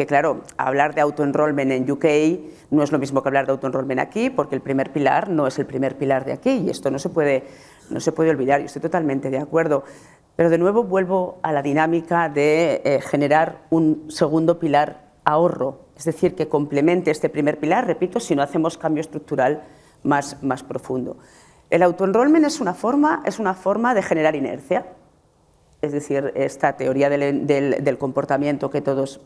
claro, hablar de auto-enrollment en UK no es lo mismo que hablar de auto-enrollment aquí, porque el primer pilar no es el primer pilar de aquí, y esto no se puede olvidar, yo estoy totalmente de acuerdo. Pero de nuevo vuelvo a la dinámica de generar un segundo pilar ahorro, es decir, que complemente este primer pilar, repito, si no hacemos cambio estructural más profundo. El auto-enrollment es una forma de generar inercia, es decir, esta teoría del comportamiento que todos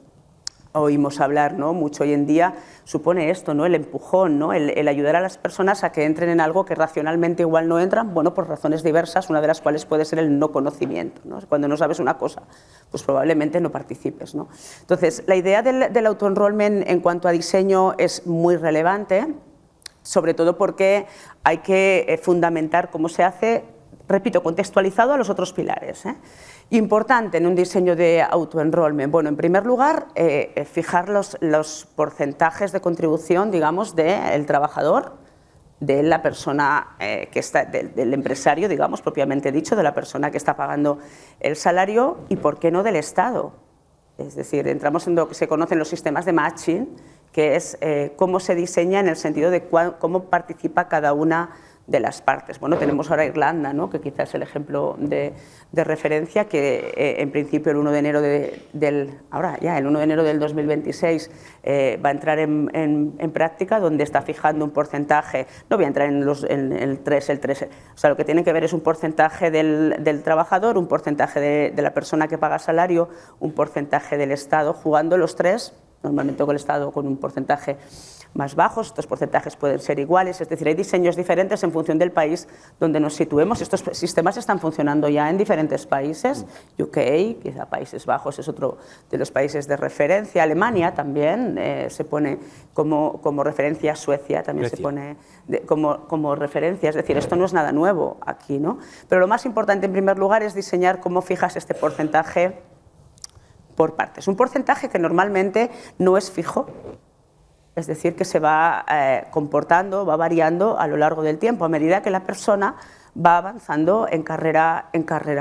oímos hablar, ¿no? Mucho hoy en día, supone esto, ¿no? El empujón, ¿no? El ayudar a las personas a que entren en algo que racionalmente igual no entran, bueno, por razones diversas, una de las cuales puede ser el no conocimiento, ¿no? Cuando no sabes una cosa, pues probablemente no participes, ¿no? Entonces, la idea del auto-enrollment en cuanto a diseño es muy relevante, sobre todo porque hay que fundamentar cómo se hace, repito, contextualizado a los otros pilares, ¿eh? Importante en un diseño de auto-enrollment. Bueno, en primer lugar, fijar los porcentajes de contribución, digamos, del trabajador, de la persona que está, del empresario, digamos, propiamente dicho, de la persona que está pagando el salario y, ¿por qué no, del Estado? Es decir, entramos en lo que se conocen los sistemas de matching, que es cómo se diseña en el sentido de cómo participa cada una de las partes. Bueno, tenemos ahora Irlanda, ¿no? Que quizás es el ejemplo de referencia, que en principio el 1 de enero del 2026 va a entrar en práctica, donde está fijando un porcentaje, no voy a entrar en el 3, o sea, lo que tiene que ver es un porcentaje del trabajador, un porcentaje de la persona que paga salario, un porcentaje del Estado, jugando los tres, normalmente con el Estado con un porcentaje más bajos, estos porcentajes pueden ser iguales, es decir, hay diseños diferentes en función del país donde nos situemos. Estos sistemas están funcionando ya en diferentes países, UK, quizá Países Bajos es otro de los países de referencia, Alemania también se pone como referencia, Suecia también se pone como referencia, es decir, esto no es nada nuevo aquí, ¿no? Pero lo más importante en primer lugar es diseñar cómo fijas este porcentaje por partes. Un porcentaje que normalmente no es fijo, es decir, que se va comportando, va variando a lo largo del tiempo, a medida que la persona va avanzando en carrera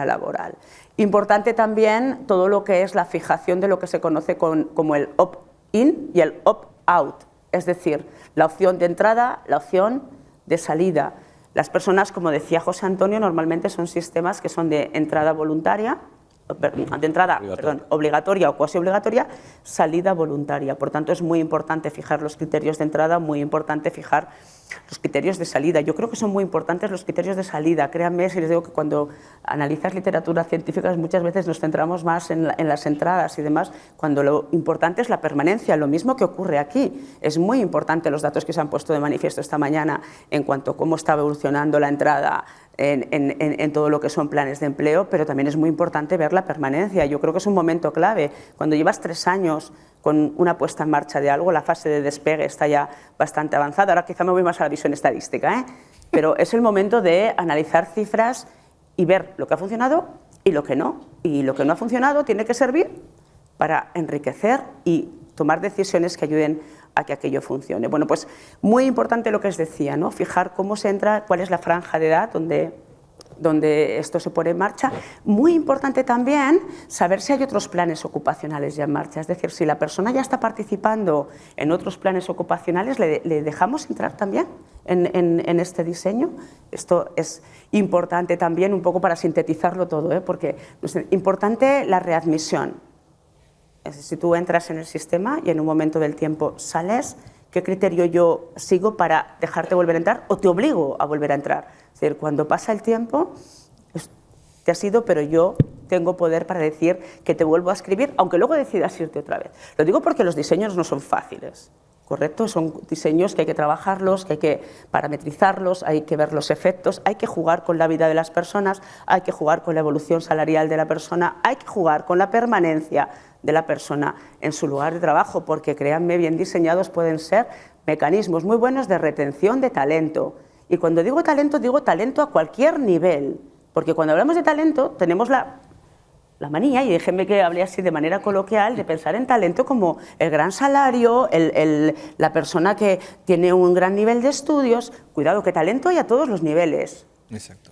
laboral. Importante también todo lo que es la fijación de lo que se conoce como el opt-in y el opt-out, es decir, la opción de entrada, la opción de salida. Las personas, como decía José Antonio, normalmente son sistemas que son de entrada voluntaria, obligatoria o cuasi obligatoria, salida voluntaria. Por tanto, es muy importante fijar los criterios de entrada, muy importante fijar los criterios de salida. Yo creo que son muy importantes los criterios de salida. Créanme si les digo que cuando analizas literatura científica muchas veces nos centramos más en las entradas y demás, cuando lo importante es la permanencia, lo mismo que ocurre aquí. Es muy importante los datos que se han puesto de manifiesto esta mañana en cuanto a cómo está evolucionando la entrada en todo lo que son planes de empleo, pero también es muy importante ver la permanencia. Yo creo que es un momento clave. Cuando llevas 3 años con una puesta en marcha de algo, la fase de despegue está ya bastante avanzada. Ahora quizá me voy más a la visión estadística, pero es el momento de analizar cifras y ver lo que ha funcionado y lo que no. Y lo que no ha funcionado tiene que servir para enriquecer y tomar decisiones que ayuden a que aquello funcione. Bueno, pues muy importante lo que os decía, ¿no? Fijar cómo se entra, cuál es la franja de edad donde esto se pone en marcha. Muy importante también saber si hay otros planes ocupacionales ya en marcha, es decir, si la persona ya está participando en otros planes ocupacionales, ¿le dejamos entrar también en este diseño? Esto es importante también, un poco para sintetizarlo todo, porque es importante la readmisión. Si tú entras en el sistema y en un momento del tiempo sales, ¿qué criterio yo sigo para dejarte volver a entrar o te obligo a volver a entrar? Es decir, cuando pasa el tiempo, te has ido, pero yo tengo poder para decir que te vuelvo a escribir, aunque luego decidas irte otra vez. Lo digo porque los diseños no son fáciles, ¿correcto? Son diseños que hay que trabajarlos, que hay que parametrizarlos, hay que ver los efectos, hay que jugar con la vida de las personas, hay que jugar con la evolución salarial de la persona, hay que jugar con la permanencia de la persona en su lugar de trabajo, porque créanme, bien diseñados pueden ser mecanismos muy buenos de retención de talento. Y cuando digo talento a cualquier nivel, porque cuando hablamos de talento tenemos la manía, y déjenme que hable así de manera coloquial, de pensar en talento como el gran salario, la persona que tiene un gran nivel de estudios. Cuidado, que talento hay a todos los niveles. Exacto.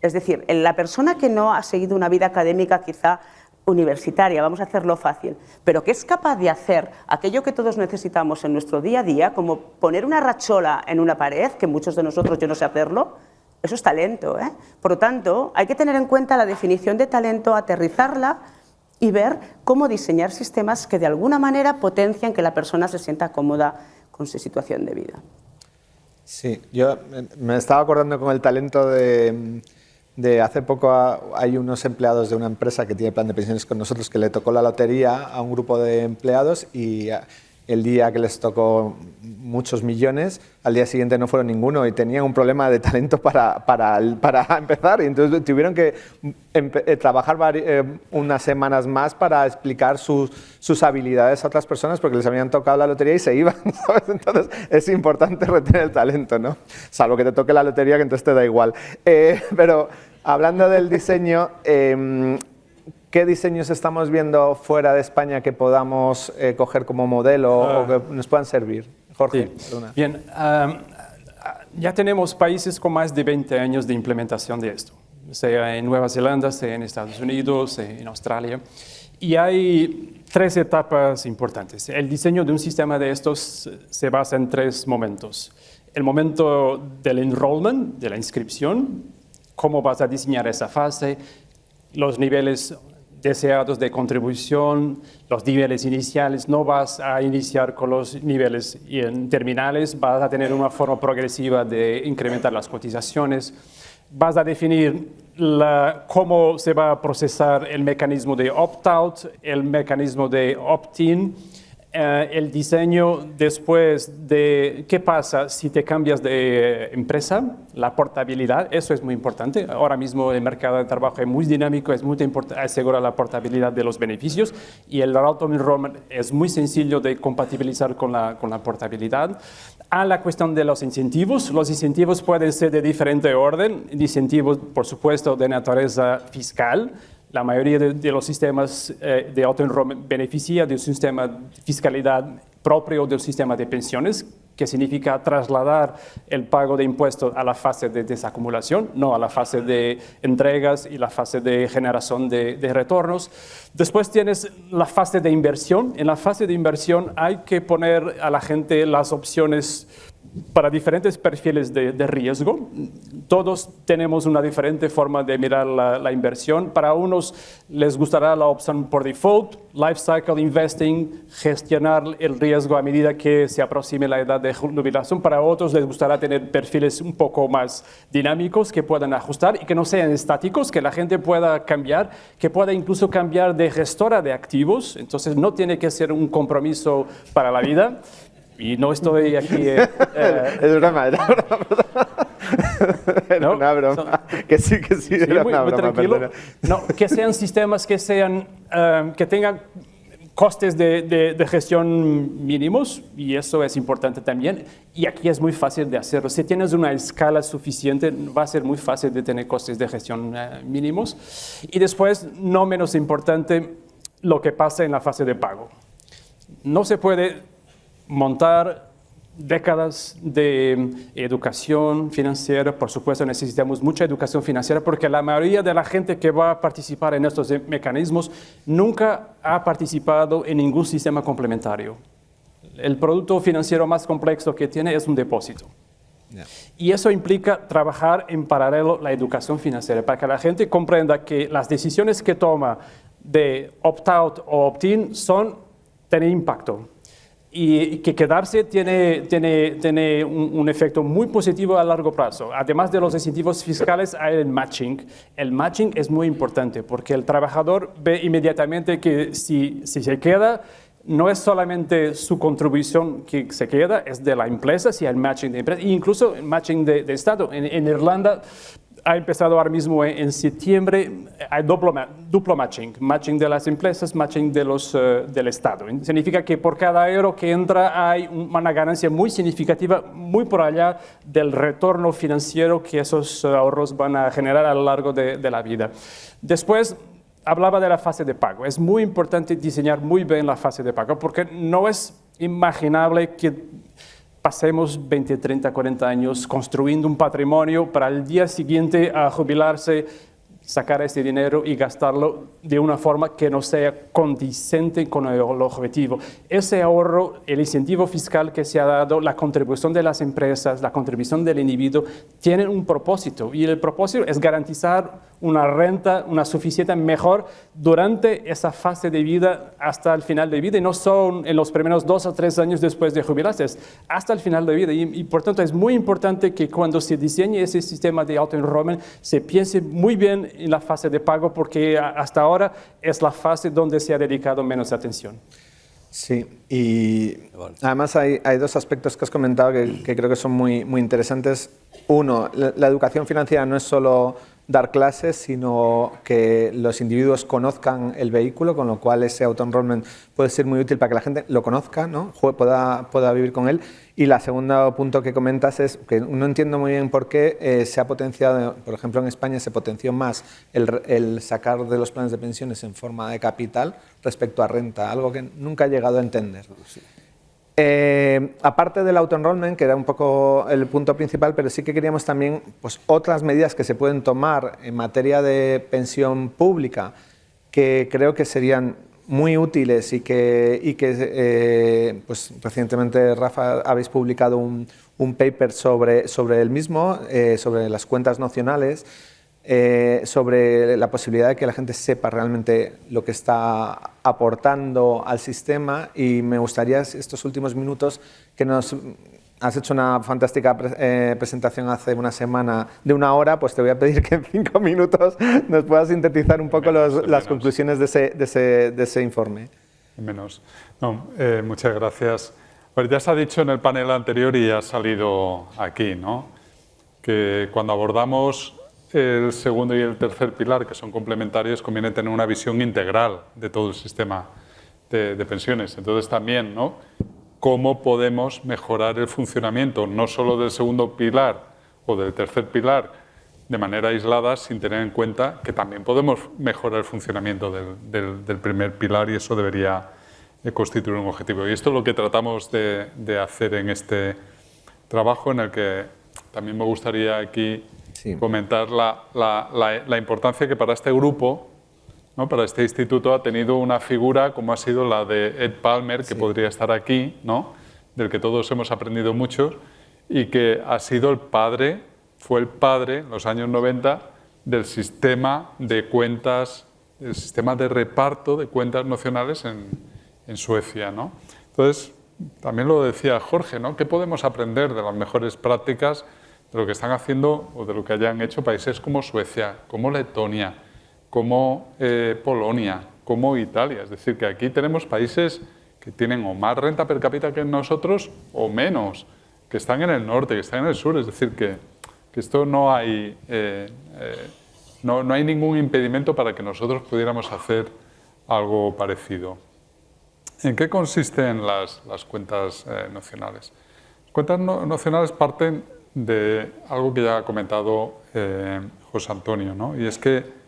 Es decir, la persona que no ha seguido una vida académica quizá universitaria, vamos a hacerlo fácil, pero que es capaz de hacer aquello que todos necesitamos en nuestro día a día, como poner una rachola en una pared, que muchos de nosotros, yo no sé hacerlo, eso es talento, ¿eh? Por lo tanto, hay que tener en cuenta la definición de talento, aterrizarla y ver cómo diseñar sistemas que de alguna manera potencian que la persona se sienta cómoda con su situación de vida. Sí, yo me estaba acordando con el talento de hace poco hay unos empleados de una empresa que tiene plan de pensiones con nosotros que le tocó la lotería a un grupo de empleados y el día que les tocó muchos millones, al día siguiente no fueron ninguno y tenían un problema de talento para empezar y entonces tuvieron que trabajar unas semanas más para explicar sus habilidades a otras personas porque les habían tocado la lotería y se iban, ¿sabes? Entonces es importante retener el talento, ¿no? Salvo que te toque la lotería, que entonces te da igual. Pero hablando del diseño, ¿qué diseños estamos viendo fuera de España que podamos coger como modelo o que nos puedan servir? Jorge, sí. Bien, ya tenemos países con más de 20 años de implementación de esto, sea en Nueva Zelanda, sea en Estados Unidos, sea en Australia. Y hay 3 etapas importantes. El diseño de un sistema de estos se basa en 3 momentos. El momento del enrollment, de la inscripción, cómo vas a diseñar esa fase, los niveles deseados de contribución, los niveles iniciales. No vas a iniciar con los niveles terminales, vas a tener una forma progresiva de incrementar las cotizaciones. Vas a definir cómo se va a procesar el mecanismo de opt-out, el mecanismo de opt-in, el diseño después de qué pasa si te cambias de empresa, la portabilidad, eso es muy importante. Ahora mismo el mercado de trabajo es muy dinámico, es muy importante asegurar la portabilidad de los beneficios y el auto-enrollment es muy sencillo de compatibilizar con la portabilidad. A la cuestión de los incentivos pueden ser de diferente orden, incentivos por supuesto de naturaleza fiscal. La mayoría de los sistemas de auto-enrollment beneficia de un sistema de fiscalidad propio del sistema de pensiones, que significa trasladar el pago de impuestos a la fase de desacumulación, no a la fase de entregas y la fase de generación de retornos. Después tienes la fase de inversión. En la fase de inversión hay que poner a la gente las opciones para diferentes perfiles de riesgo. Todos tenemos una diferente forma de mirar la inversión. Para unos les gustará la opción por default, life cycle investing, gestionar el riesgo a medida que se aproxime la edad de jubilación. Para otros les gustará tener perfiles un poco más dinámicos que puedan ajustar y que no sean estáticos, que la gente pueda cambiar, que pueda incluso cambiar de gestora de activos. Entonces no tiene que ser un compromiso para la vida. Y no estoy aquí... es broma, era broma. Era ¿no? una broma. Que sí, era una broma. Tranquilo. No, que sean sistemas que tengan costes de gestión mínimos, y eso es importante también. Y aquí es muy fácil de hacerlo. Si tienes una escala suficiente, va a ser muy fácil de tener costes de gestión mínimos. Y después, no menos importante, lo que pasa en la fase de pago. No se puede montar décadas de educación financiera. Por supuesto, necesitamos mucha educación financiera porque la mayoría de la gente que va a participar en estos mecanismos nunca ha participado en ningún sistema complementario. El producto financiero más complejo que tiene es un depósito. Yeah. Y eso implica trabajar en paralelo la educación financiera para que la gente comprenda que las decisiones que toma de opt-out o opt-in tienen impacto. Y que quedarse tiene un efecto muy positivo a largo plazo. Además de los incentivos fiscales, hay el matching. El matching es muy importante porque el trabajador ve inmediatamente que si se queda, no es solamente su contribución que se queda, es de la empresa, si hay el matching de empresa, e incluso el matching de Estado. En Irlanda ha empezado ahora mismo en septiembre, hay duplo matching de las empresas, matching del Estado. Significa que por cada euro que entra hay una ganancia muy significativa, muy por allá del retorno financiero que esos ahorros van a generar a lo largo de la vida. Después, hablaba de la fase de pago. Es muy importante diseñar muy bien la fase de pago porque no es imaginable que pasemos 20, 30, 40 años construyendo un patrimonio para el día siguiente a jubilarse, sacar ese dinero y gastarlo de una forma que no sea condicente con el objetivo. Ese ahorro, el incentivo fiscal que se ha dado, la contribución de las empresas, la contribución del individuo, tienen un propósito y el propósito es garantizar una renta, una suficiente mejor durante esa fase de vida hasta el final de vida y no son en los primeros 2 o 3 años después de jubilarse, es hasta el final de vida y por tanto es muy importante que cuando se diseñe ese sistema de auto-enrollment se piense muy bien en la fase de pago porque hasta ahora es la fase donde se ha dedicado menos atención. Sí, y además hay 2 aspectos que has comentado que creo que son muy interesantes. Uno, la educación financiera no es solo dar clases, sino que los individuos conozcan el vehículo, con lo cual ese auto-enrollment puede ser muy útil para que la gente lo conozca, ¿no? pueda vivir con él. Y el segundo punto que comentas es que no entiendo muy bien por qué se ha potenciado, por ejemplo en España se potenció más el sacar de los planes de pensiones en forma de capital respecto a renta, algo que nunca he llegado a entender. Aparte del auto-enrollment, que era un poco el punto principal, pero sí que queríamos también pues, otras medidas que se pueden tomar en materia de pensión pública que creo que serían muy útiles y que pues, recientemente, Rafa, habéis publicado un paper sobre el mismo, sobre las cuentas nocionales, sobre la posibilidad de que la gente sepa realmente lo que está aportando al sistema y me gustaría estos últimos minutos que nos has hecho una fantástica presentación hace una semana de 1 hora, pues te voy a pedir que en 5 minutos nos puedas sintetizar un poco las conclusiones de ese informe. Menos. No, muchas gracias. Pues ya se ha dicho en el panel anterior y ha salido aquí, ¿no? Que cuando abordamos el segundo y el tercer pilar, que son complementarios, conviene tener una visión integral de todo el sistema de pensiones. Entonces también, ¿no? Cómo podemos mejorar el funcionamiento, no solo del segundo pilar o del tercer pilar de manera aislada, sin tener en cuenta que también podemos mejorar el funcionamiento del primer pilar y eso debería constituir un objetivo. Y esto es lo que tratamos de hacer en este trabajo, en el que también me gustaría aquí comentar la importancia que para este grupo, ¿no? Para este instituto ha tenido una figura como ha sido la de Ed Palmer, que podría estar aquí, ¿no? Del que todos hemos aprendido mucho y que ha sido el padre, fue el padre en los años 90 del sistema de cuentas, el sistema de reparto de cuentas nocionales en Suecia, ¿no? Entonces, también lo decía Jorge, ¿no? ¿Qué podemos aprender de las mejores prácticas de lo que están haciendo o de lo que hayan hecho países como Suecia, como Letonia, como Polonia, como Italia? Es decir, que aquí tenemos países que tienen o más renta per cápita que nosotros o menos, que están en el norte, que están en el sur. Es decir, que esto no hay ningún impedimento para que nosotros pudiéramos hacer algo parecido. ¿En qué consisten las cuentas nocionales? Las cuentas nocionales parten de algo que ya ha comentado José Antonio, ¿no? Y es que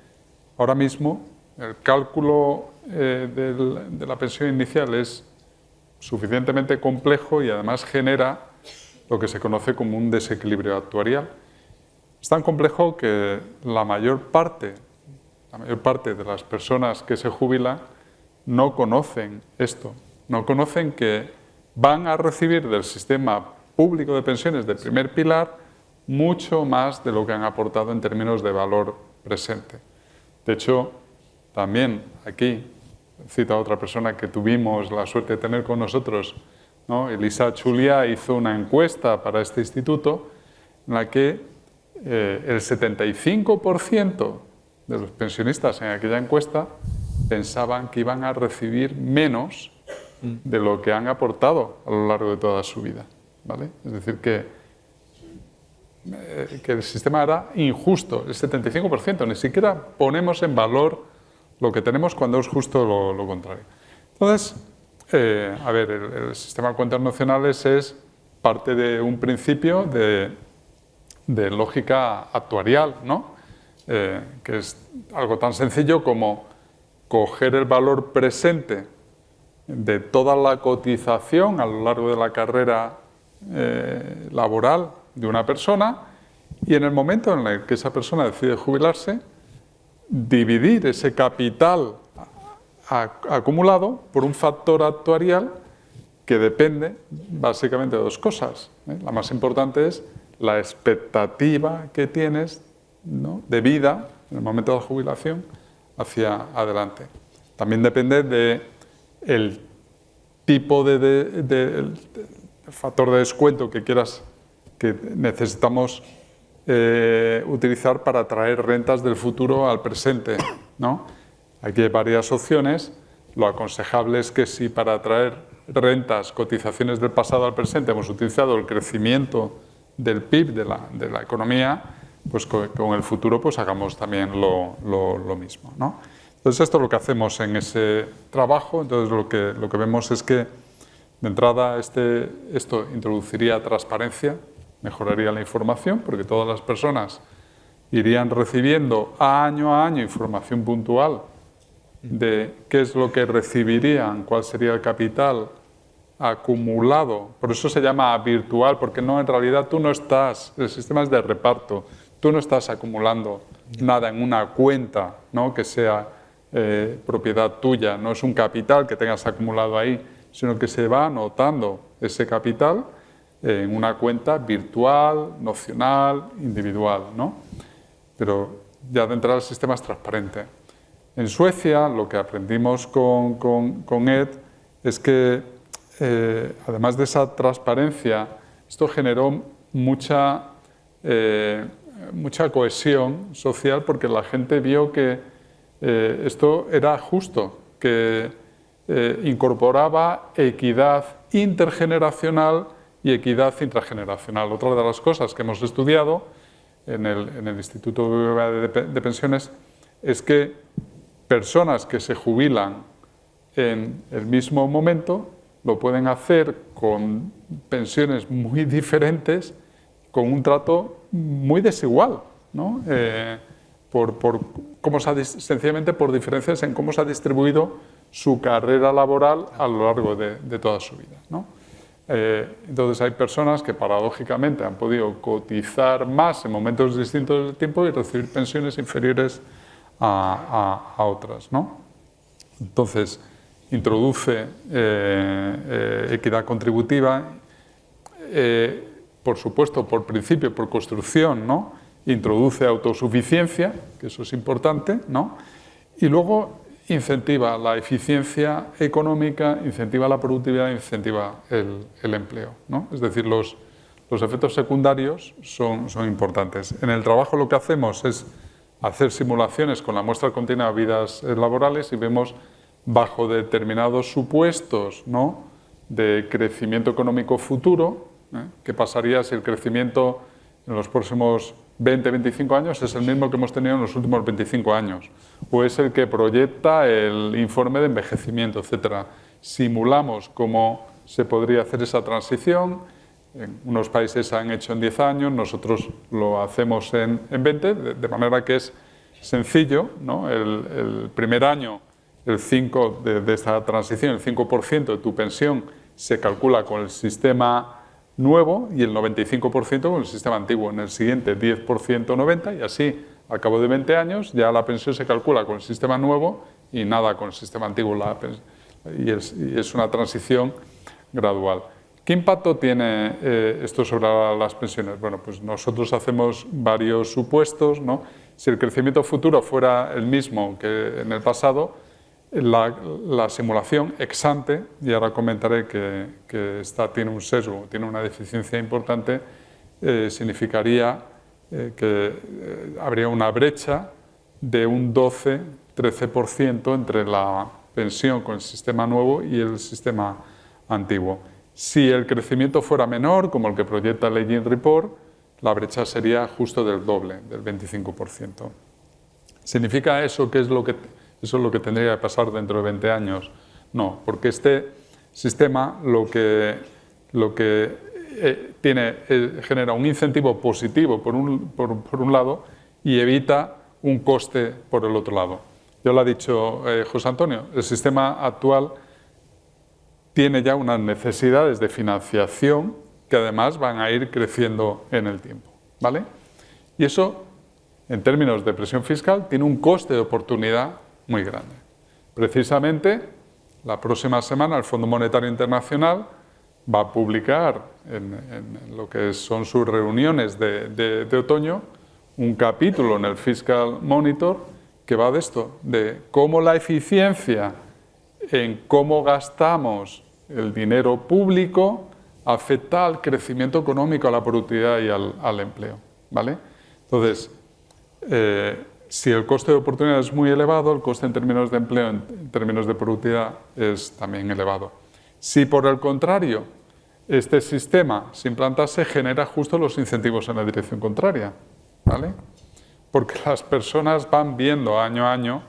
ahora mismo el cálculo de la pensión inicial es suficientemente complejo y además genera lo que se conoce como un desequilibrio actuarial. Es tan complejo que la mayor parte de las personas que se jubilan no conocen esto, no conocen que van a recibir del sistema público de pensiones del primer pilar mucho más de lo que han aportado en términos de valor presente. De hecho, también aquí, cito a otra persona que tuvimos la suerte de tener con nosotros, ¿no? Elisa Chulia hizo una encuesta para este instituto en la que el 75% de los pensionistas en aquella encuesta pensaban que iban a recibir menos de lo que han aportado a lo largo de toda su vida, ¿vale? Es decir, que el sistema era injusto, el 75%, ni siquiera ponemos en valor lo que tenemos cuando es justo lo contrario. Entonces, a ver, el sistema de cuentas nocionales es parte de un principio de lógica actuarial, ¿no? Que es algo tan sencillo como coger el valor presente de toda la cotización a lo largo de la carrera laboral de una persona y en el momento en el que esa persona decide jubilarse, dividir ese capital acumulado por un factor actuarial que depende básicamente de dos cosas. La más importante es la expectativa que tienes, ¿no?, de vida en el momento de la jubilación hacia adelante. También depende del tipo de factor de descuento que necesitamos utilizar para atraer rentas del futuro al presente, ¿no? Aquí hay varias opciones. Lo aconsejable es que si para atraer rentas, cotizaciones del pasado al presente hemos utilizado el crecimiento del PIB, de la economía, pues con el futuro pues hagamos también lo mismo, ¿no? Entonces esto es lo que hacemos en ese trabajo. Entonces lo que vemos es que de entrada esto introduciría transparencia, mejoraría la información porque todas las personas irían recibiendo año a año información puntual de qué es lo que recibirían, cuál sería el capital acumulado. Por eso se llama virtual, porque no, en realidad tú no estás, el sistema es de reparto, tú no estás acumulando nada en una cuenta, ¿no?, que sea propiedad tuya, no es un capital que tengas acumulado ahí, sino que se va anotando ese capital en una cuenta virtual, nocional, individual, ¿no? Pero ya de entrada el sistema es transparente. En Suecia lo que aprendimos con Ed es que además de esa transparencia, esto generó mucha cohesión social porque la gente vio que esto era justo, que incorporaba equidad intergeneracional y equidad intrageneracional. Otra de las cosas que hemos estudiado en el Instituto de Pensiones es que personas que se jubilan en el mismo momento lo pueden hacer con pensiones muy diferentes, con un trato muy desigual, ¿no? Sencillamente por diferencias en cómo se ha distribuido su carrera laboral a lo largo de toda su vida, ¿no? Entonces hay personas que paradójicamente han podido cotizar más en momentos distintos del tiempo y recibir pensiones inferiores a otras, ¿no? Entonces introduce equidad contributiva, por supuesto, por principio, por construcción, ¿no? Introduce autosuficiencia, que eso es importante, ¿no? Y luego incentiva la eficiencia económica, incentiva la productividad, incentiva el empleo, ¿no? Es decir, los efectos secundarios son importantes. En el trabajo lo que hacemos es hacer simulaciones con la muestra continua de vidas laborales y vemos bajo determinados supuestos, ¿no?, de crecimiento económico futuro, ¿qué pasaría si el crecimiento en los próximos 20-25 años es el mismo que hemos tenido en los últimos 25 años, o es el que proyecta el informe de envejecimiento, etcétera. Simulamos cómo se podría hacer esa transición. En unos países se han hecho en 10 años, nosotros lo hacemos en 20, de manera que es sencillo, ¿no? El primer año, el 5% de esta transición, el 5% de tu pensión se calcula con el sistema nuevo y el 95% con el sistema antiguo. En el siguiente 10%, 90% y así al cabo de 20 años ya la pensión se calcula con el sistema nuevo y nada con el sistema antiguo. Y es una transición gradual. ¿Qué impacto tiene esto sobre las pensiones? Bueno, pues nosotros hacemos varios supuestos, ¿no? Si el crecimiento futuro fuera el mismo que en el pasado, la simulación ex ante, y ahora comentaré que esta tiene un sesgo, tiene una deficiencia importante, significaría que habría una brecha de un 12-13% entre la pensión con el sistema nuevo y el sistema antiguo. Si el crecimiento fuera menor, como el que proyecta el Aging Report, la brecha sería justo del doble, del 25%. ¿Significa eso que eso es lo que tendría que pasar dentro de 20 años? No, porque este sistema lo que genera un incentivo positivo por un lado y evita un coste por el otro lado. ya lo ha dicho José Antonio, el sistema actual tiene ya unas necesidades de financiación que además van a ir creciendo en el tiempo, ¿vale? Y eso, en términos de presión fiscal, tiene un coste de oportunidad muy grande. Precisamente, la próxima semana el Fondo Monetario Internacional va a publicar en lo que son sus reuniones de otoño un capítulo en el Fiscal Monitor que va de esto, de cómo la eficiencia en cómo gastamos el dinero público afecta al crecimiento económico, a la productividad y al empleo, ¿vale? Entonces, si el coste de oportunidad es muy elevado, el coste en términos de empleo, en términos de productividad, es también elevado. Si por el contrario, este sistema se implantase, genera justo los incentivos en la dirección contraria, ¿vale? Porque las personas van viendo año a año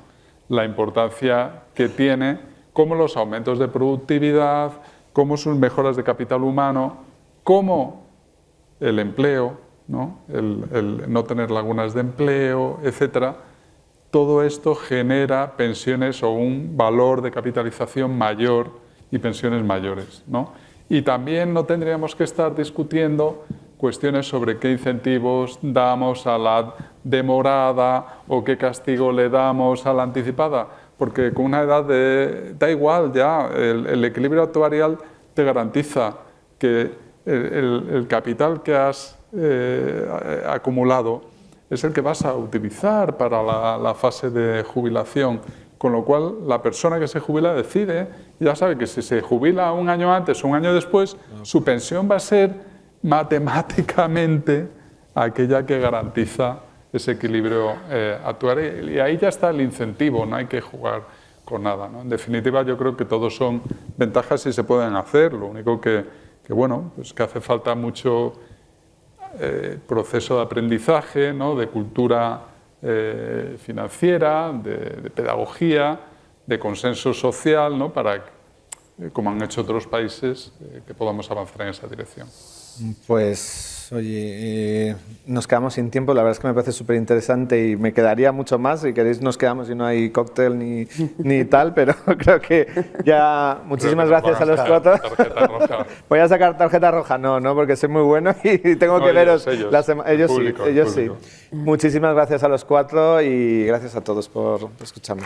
la importancia que tiene, cómo los aumentos de productividad, cómo sus mejoras de capital humano, cómo el empleo, ¿no? El no tener lagunas de empleo, etcétera. Todo esto genera pensiones o un valor de capitalización mayor y pensiones mayores, ¿no? Y también no tendríamos que estar discutiendo cuestiones sobre qué incentivos damos a la demorada o qué castigo le damos a la anticipada, porque con una edad da igual ya, el equilibrio actuarial te garantiza que el capital que has acumulado es el que vas a utilizar para la fase de jubilación, con lo cual la persona que se jubila decide, ya sabe que si se jubila un año antes o un año después, su pensión va a ser matemáticamente aquella que garantiza ese equilibrio actuarial. Y ahí ya está el incentivo, no hay que jugar con nada, ¿no? En definitiva, yo creo que todos son ventajas y se pueden hacer, lo único que bueno, pues que hace falta mucho proceso de aprendizaje, ¿no? De cultura financiera, de pedagogía, de consenso social, ¿no? Para, como han hecho otros países, que podamos avanzar en esa dirección. Pues, oye, nos quedamos sin tiempo, la verdad es que me parece súper interesante y me quedaría mucho más, si queréis nos quedamos y no hay cóctel ni tal, pero creo que ya muchísimas gracias a los cuatro. Tarjeta roja. Voy a sacar tarjeta roja, no, porque soy muy bueno y tengo que veros. Ellos sí. Muchísimas gracias a los cuatro y gracias a todos por escucharme.